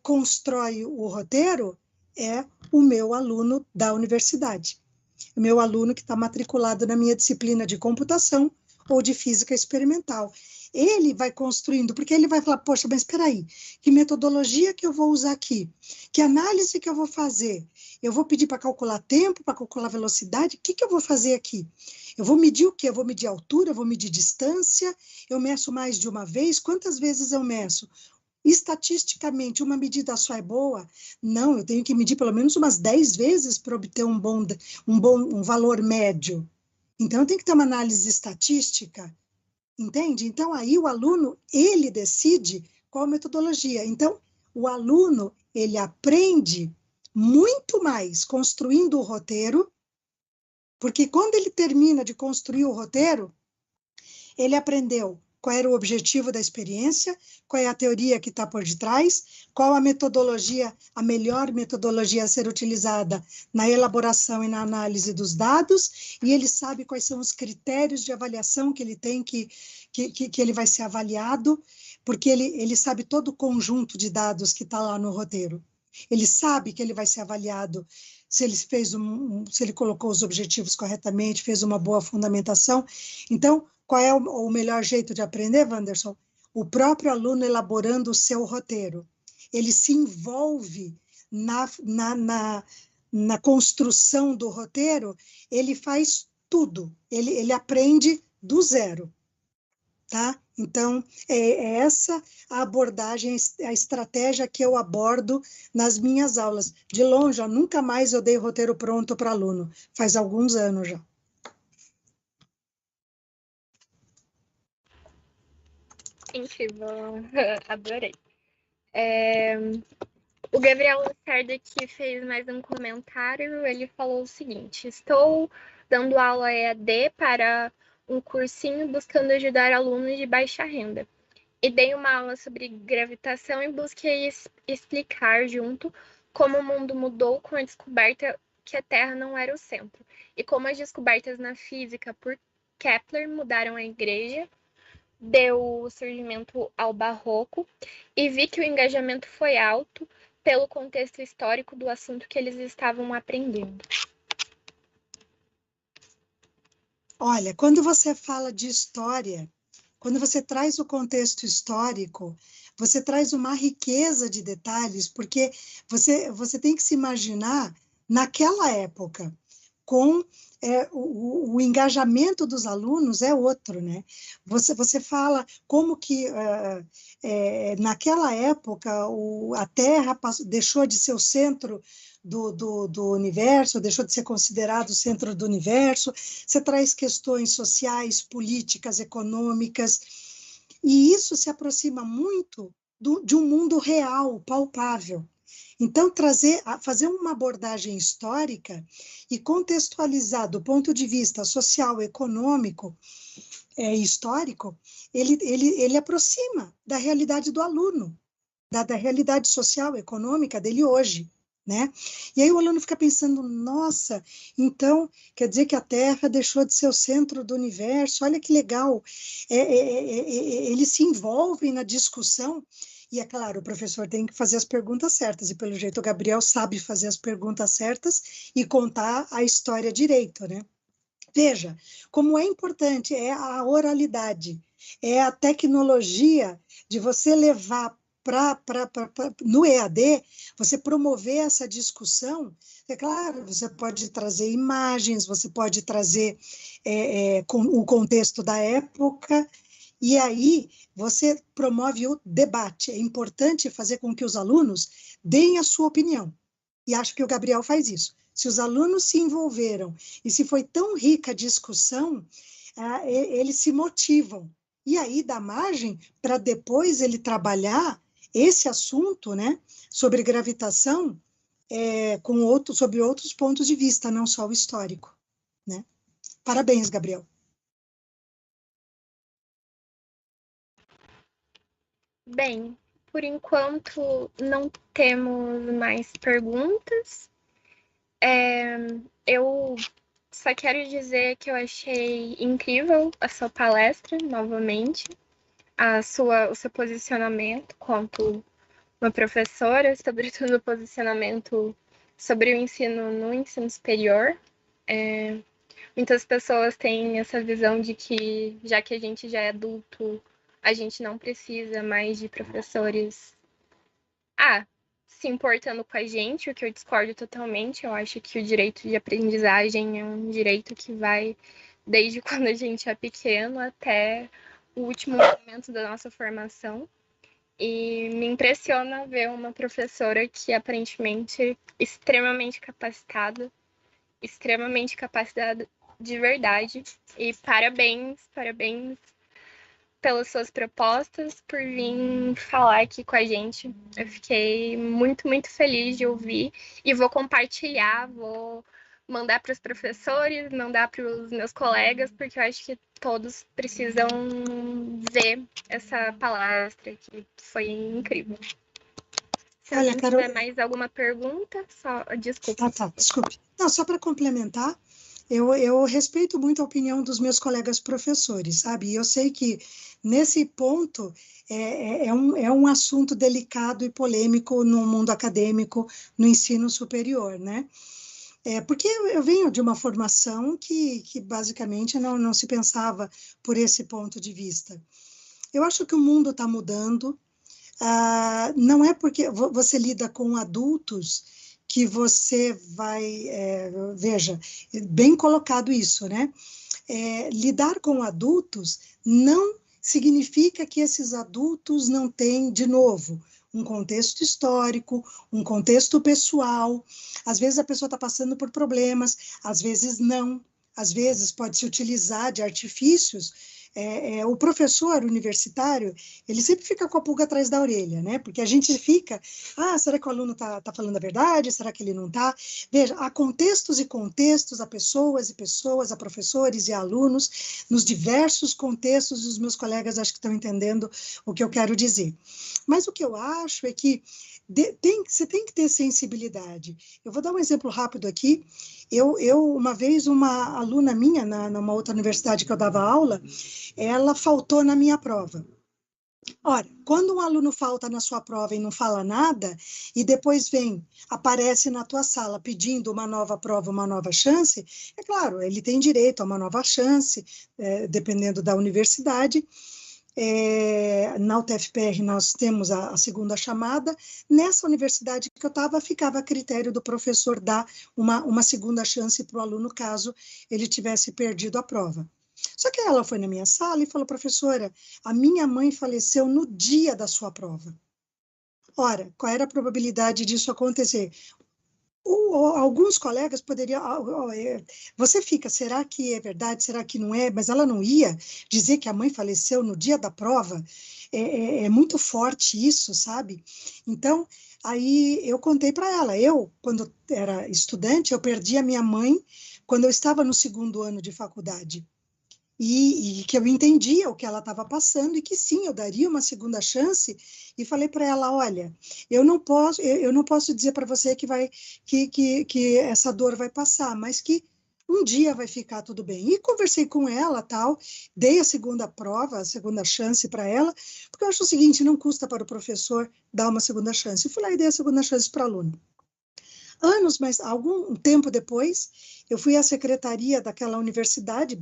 B: constrói o roteiro é o meu aluno da universidade. O meu aluno que está matriculado na minha disciplina de computação ou de física experimental. Ele vai construindo, porque ele vai falar, poxa, mas espera aí, que metodologia que eu vou usar aqui? Que análise que eu vou fazer? Eu vou pedir para calcular tempo, para calcular velocidade? O que eu vou fazer aqui? Eu vou medir o quê? Eu vou medir altura, eu vou medir distância, eu meço mais de uma vez? Quantas vezes eu meço? Estatisticamente, uma medida só é boa? Não, eu tenho que medir pelo menos umas 10 vezes para obter um valor médio. Então, tem que ter uma análise estatística, entende? Então, aí o aluno, ele decide qual metodologia. Então, o aluno, ele aprende muito mais construindo o roteiro, porque quando ele termina de construir o roteiro, ele aprendeu qual era o objetivo da experiência, qual é a teoria que está por detrás, qual a metodologia, a melhor metodologia a ser utilizada na elaboração e na análise dos dados, e ele sabe quais são os critérios de avaliação que ele tem, que ele vai ser avaliado, porque ele sabe todo o conjunto de dados que está lá no roteiro. Ele sabe que ele vai ser avaliado se ele se ele colocou os objetivos corretamente, fez uma boa fundamentação. Então, qual é o melhor jeito de aprender, Wanderson? O próprio aluno elaborando o seu roteiro. Ele se envolve na construção do roteiro, ele faz tudo, ele aprende do zero. Tá? Então, é essa a abordagem, a estratégia que eu abordo nas minhas aulas. De longe, nunca mais eu dei roteiro pronto para aluno, faz alguns anos já.
A: Incrível, adorei. O Gabriel Lacerda que fez mais um comentário, ele falou o seguinte: estou dando aula EAD para um cursinho buscando ajudar alunos de baixa renda. E dei uma aula sobre gravitação e busquei explicar junto como o mundo mudou com a descoberta que a Terra não era o centro, e como as descobertas na física por Kepler mudaram a Igreja, deu surgimento ao Barroco, e vi que o engajamento foi alto pelo contexto histórico do assunto que eles estavam aprendendo.
B: Olha, quando você fala de história, quando você traz o contexto histórico, você traz uma riqueza de detalhes, porque você tem que se imaginar naquela época, com o engajamento dos alunos é outro, né? Você fala como que naquela época a Terra deixou de ser o centro do universo, deixou de ser considerado o centro do universo, você traz questões sociais, políticas, econômicas, e isso se aproxima muito de um mundo real, palpável. Então, fazer uma abordagem histórica e contextualizar do ponto de vista social, econômico e histórico, ele aproxima da realidade do aluno, da realidade social, econômica dele hoje. Né? E aí o aluno fica pensando, nossa, então quer dizer que a Terra deixou de ser o centro do universo, olha que legal. Eles se envolvem na discussão, e é claro, o professor tem que fazer as perguntas certas, e pelo jeito o Gabriel sabe fazer as perguntas certas e contar a história direito, né? Veja, como é importante, é a oralidade, é a tecnologia de você levar no EAD, você promover essa discussão. É claro, você pode trazer imagens, você pode trazer o contexto da época, e aí você promove o debate. É importante fazer com que os alunos deem a sua opinião. E acho que o Gabriel faz isso. Se os alunos se envolveram e se foi tão rica a discussão, eles se motivam. E aí dá margem para depois ele trabalhar esse assunto, né, sobre gravitação, sobre outros pontos de vista, não só o histórico. Né? Parabéns, Gabriel.
A: Bem, por enquanto não temos mais perguntas. Eu só quero dizer que eu achei incrível a sua palestra, novamente, o seu posicionamento quanto uma professora, sobretudo o posicionamento sobre o ensino no ensino superior. Muitas pessoas têm essa visão de que, já que a gente já é adulto, a gente não precisa mais de professores se importando com a gente, o que eu discordo totalmente. Eu acho que o direito de aprendizagem é um direito que vai desde quando a gente é pequeno até o último momento da nossa formação. E me impressiona ver uma professora que aparentemente é extremamente capacitada de verdade. E parabéns, parabéns pelas suas propostas, por vir falar aqui com a gente. Eu fiquei muito, muito feliz de ouvir e vou compartilhar, vou mandar para os professores, mandar para os meus colegas, porque eu acho que todos precisam ver essa palestra, que foi incrível. Se
B: Olha,
A: alguém
B: Carol...
A: tiver mais alguma pergunta, só desculpa.
B: Tá, desculpe. Não, só para complementar, eu respeito muito a opinião dos meus colegas professores, sabe? E eu sei que nesse ponto é um assunto delicado e polêmico no mundo acadêmico, no ensino superior, né? Porque eu venho de uma formação que basicamente não se pensava por esse ponto de vista. Eu acho que o mundo está mudando. Não é porque você lida com adultos que você vai, veja, bem colocado isso, né? Lidar com adultos não significa que esses adultos não têm, de novo, um contexto histórico, um contexto pessoal. Às vezes a pessoa está passando por problemas, às vezes não. Às vezes pode se utilizar de artifícios. O professor universitário, ele sempre fica com a pulga atrás da orelha, né? Porque a gente fica, será que o aluno está falando a verdade? Será que ele não está? Veja, há contextos e contextos, há pessoas e pessoas, há professores e alunos, nos diversos contextos, os meus colegas acho que estão entendendo o que eu quero dizer. Mas o que eu acho é que você tem que ter sensibilidade. Eu vou dar um exemplo rápido aqui. Uma vez, uma aluna minha, numa outra universidade que eu dava aula, ela faltou na minha prova. Ora, quando um aluno falta na sua prova e não fala nada, e depois aparece na tua sala pedindo uma nova prova, uma nova chance, é claro, ele tem direito a uma nova chance, dependendo da universidade. Na UTFPR nós temos a segunda chamada. Nessa universidade que eu estava, ficava a critério do professor dar uma segunda chance para o aluno, caso ele tivesse perdido a prova. Só que ela foi na minha sala e falou: professora, a minha mãe faleceu no dia da sua prova. Ora, qual era a probabilidade disso acontecer? Alguns colegas poderiam... Você fica, será que é verdade, será que não é? Mas ela não ia dizer que a mãe faleceu no dia da prova. É muito forte isso, sabe? Então, aí eu contei para ela. Quando era estudante, eu perdi a minha mãe quando eu estava no 2º ano de faculdade. E que eu entendia o que ela estava passando e que sim, eu daria uma segunda chance. E falei para ela: olha, eu não posso dizer para você que essa dor vai passar, mas que um dia vai ficar tudo bem. E conversei com ela, tal, dei a segunda prova, a segunda chance para ela, porque eu acho o seguinte: não custa para o professor dar uma segunda chance. E fui lá e dei a segunda chance para o aluno. Mas algum tempo depois, eu fui à secretaria daquela universidade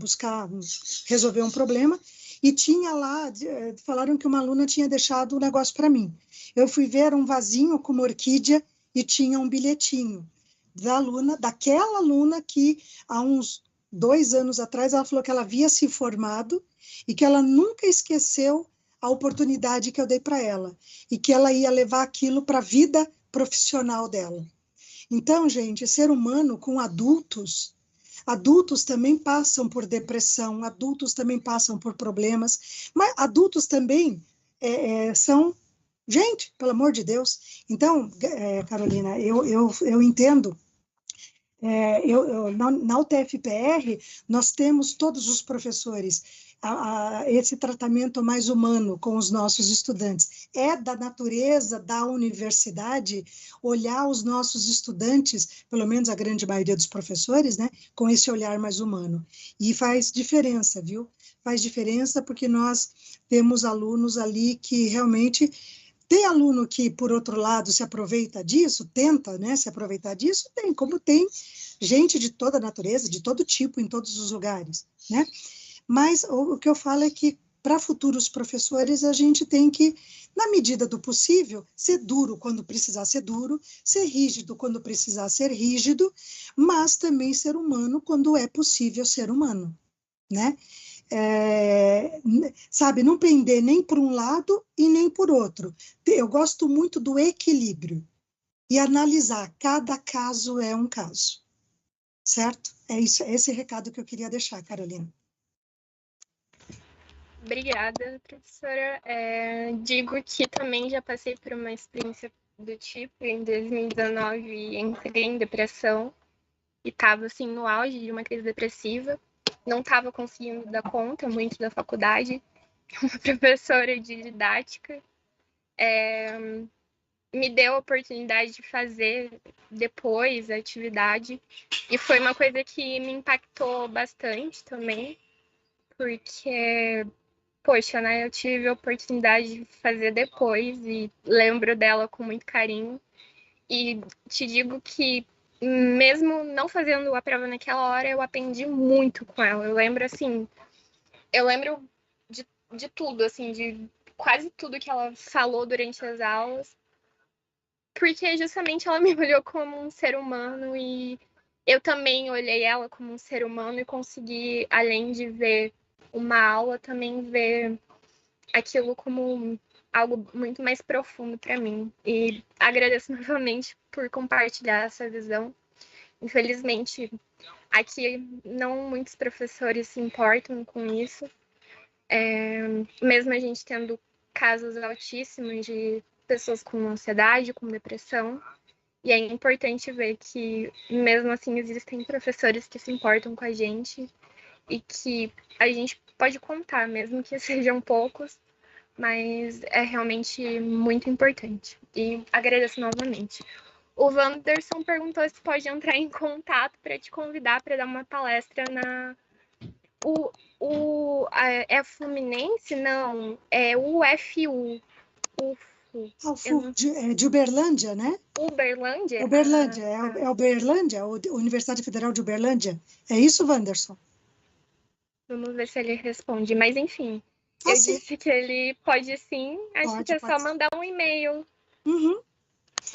B: resolver um problema, e tinha lá, falaram que uma aluna tinha deixado um negócio para mim. Eu fui ver um vasinho com uma orquídea e tinha um bilhetinho daquela aluna que há uns 2 anos atrás ela falou que ela havia se formado e que ela nunca esqueceu a oportunidade que eu dei para ela e que ela ia levar aquilo para a vida profissional dela. Então, gente, ser humano com adultos também passam por depressão, adultos também passam por problemas, mas adultos também são gente, pelo amor de Deus. Então, Carolina, eu entendo. Na UTFPR, nós temos todos os professores esse tratamento mais humano com os nossos estudantes. É da natureza da universidade olhar os nossos estudantes, pelo menos a grande maioria dos professores, né, com esse olhar mais humano. E faz diferença, viu? Faz diferença porque nós temos alunos ali que realmente Tem aluno que, por outro lado, se aproveita disso, tenta, né, se aproveitar disso, tem, como tem gente de toda a natureza, de todo tipo, em todos os lugares, né? Mas o que eu falo é que, para futuros professores, a gente tem que, na medida do possível, ser duro quando precisar ser duro, ser rígido quando precisar ser rígido, mas também ser humano quando é possível ser humano, né? Sabe, não pender nem por um lado e nem por outro. Eu gosto muito do equilíbrio e analisar, cada caso é um caso, certo? É isso, é esse recado que eu queria deixar, Carolina.
A: Obrigada, professora. Digo que também já passei por uma experiência do tipo. Em 2019, entrei em depressão e estava assim, no auge de uma crise depressiva. Não estava conseguindo dar conta muito da faculdade. Uma professora de didática me deu a oportunidade de fazer depois a atividade. E foi uma coisa que me impactou bastante também, porque poxa, né, eu tive a oportunidade de fazer depois e lembro dela com muito carinho. E te digo que, mesmo não fazendo a prova naquela hora, eu aprendi muito com ela. Eu lembro de tudo, assim, de quase tudo que ela falou durante as aulas, porque justamente ela me olhou como um ser humano e eu também olhei ela como um ser humano e consegui, além de ver uma aula, também ver aquilo como algo muito mais profundo para mim. E agradeço novamente por compartilhar essa visão. Infelizmente, aqui não muitos professores se importam com isso, mesmo a gente tendo casos altíssimos de pessoas com ansiedade, com depressão. E é importante ver que, mesmo assim, existem professores que se importam com a gente e que a gente pode contar, mesmo que sejam poucos, mas é realmente muito importante. E agradeço novamente. O Wanderson perguntou se pode entrar em contato para te convidar para dar uma palestra na. É Fluminense? Não, é UFU.
B: De Uberlândia, né?
A: Uberlândia?
B: Uberlândia, é Uberlândia, Universidade Federal de Uberlândia. É isso, Wanderson?
A: Vamos ver se ele responde. Mas, enfim, eu
B: sim.
A: disse que ele pode sim. Acho que é só mandar um e-mail.
B: Uhum.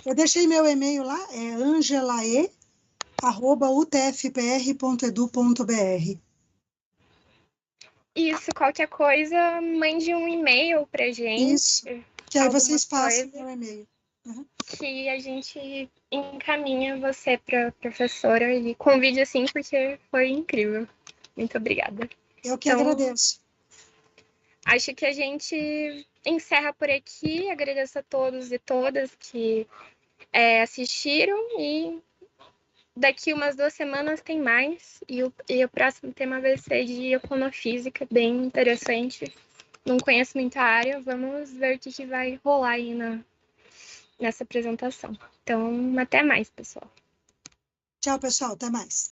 B: Eu deixei meu e-mail lá, é angelae@utfpr.edu.br.
A: Isso, qualquer coisa, mande um e-mail pra gente.
B: Isso, que aí vocês passam meu e-mail.
A: Uhum. Que a gente encaminha você para professora e convide assim, porque foi incrível. Muito obrigada.
B: Eu que agradeço.
A: Acho que a gente encerra por aqui. Agradeço a todos e todas que assistiram e daqui umas 2 semanas tem mais. E o próximo tema vai ser de econofísica, bem interessante. Não conheço muita área, vamos ver o que vai rolar aí nessa apresentação. Então, até mais, pessoal.
B: Tchau, pessoal. Até mais.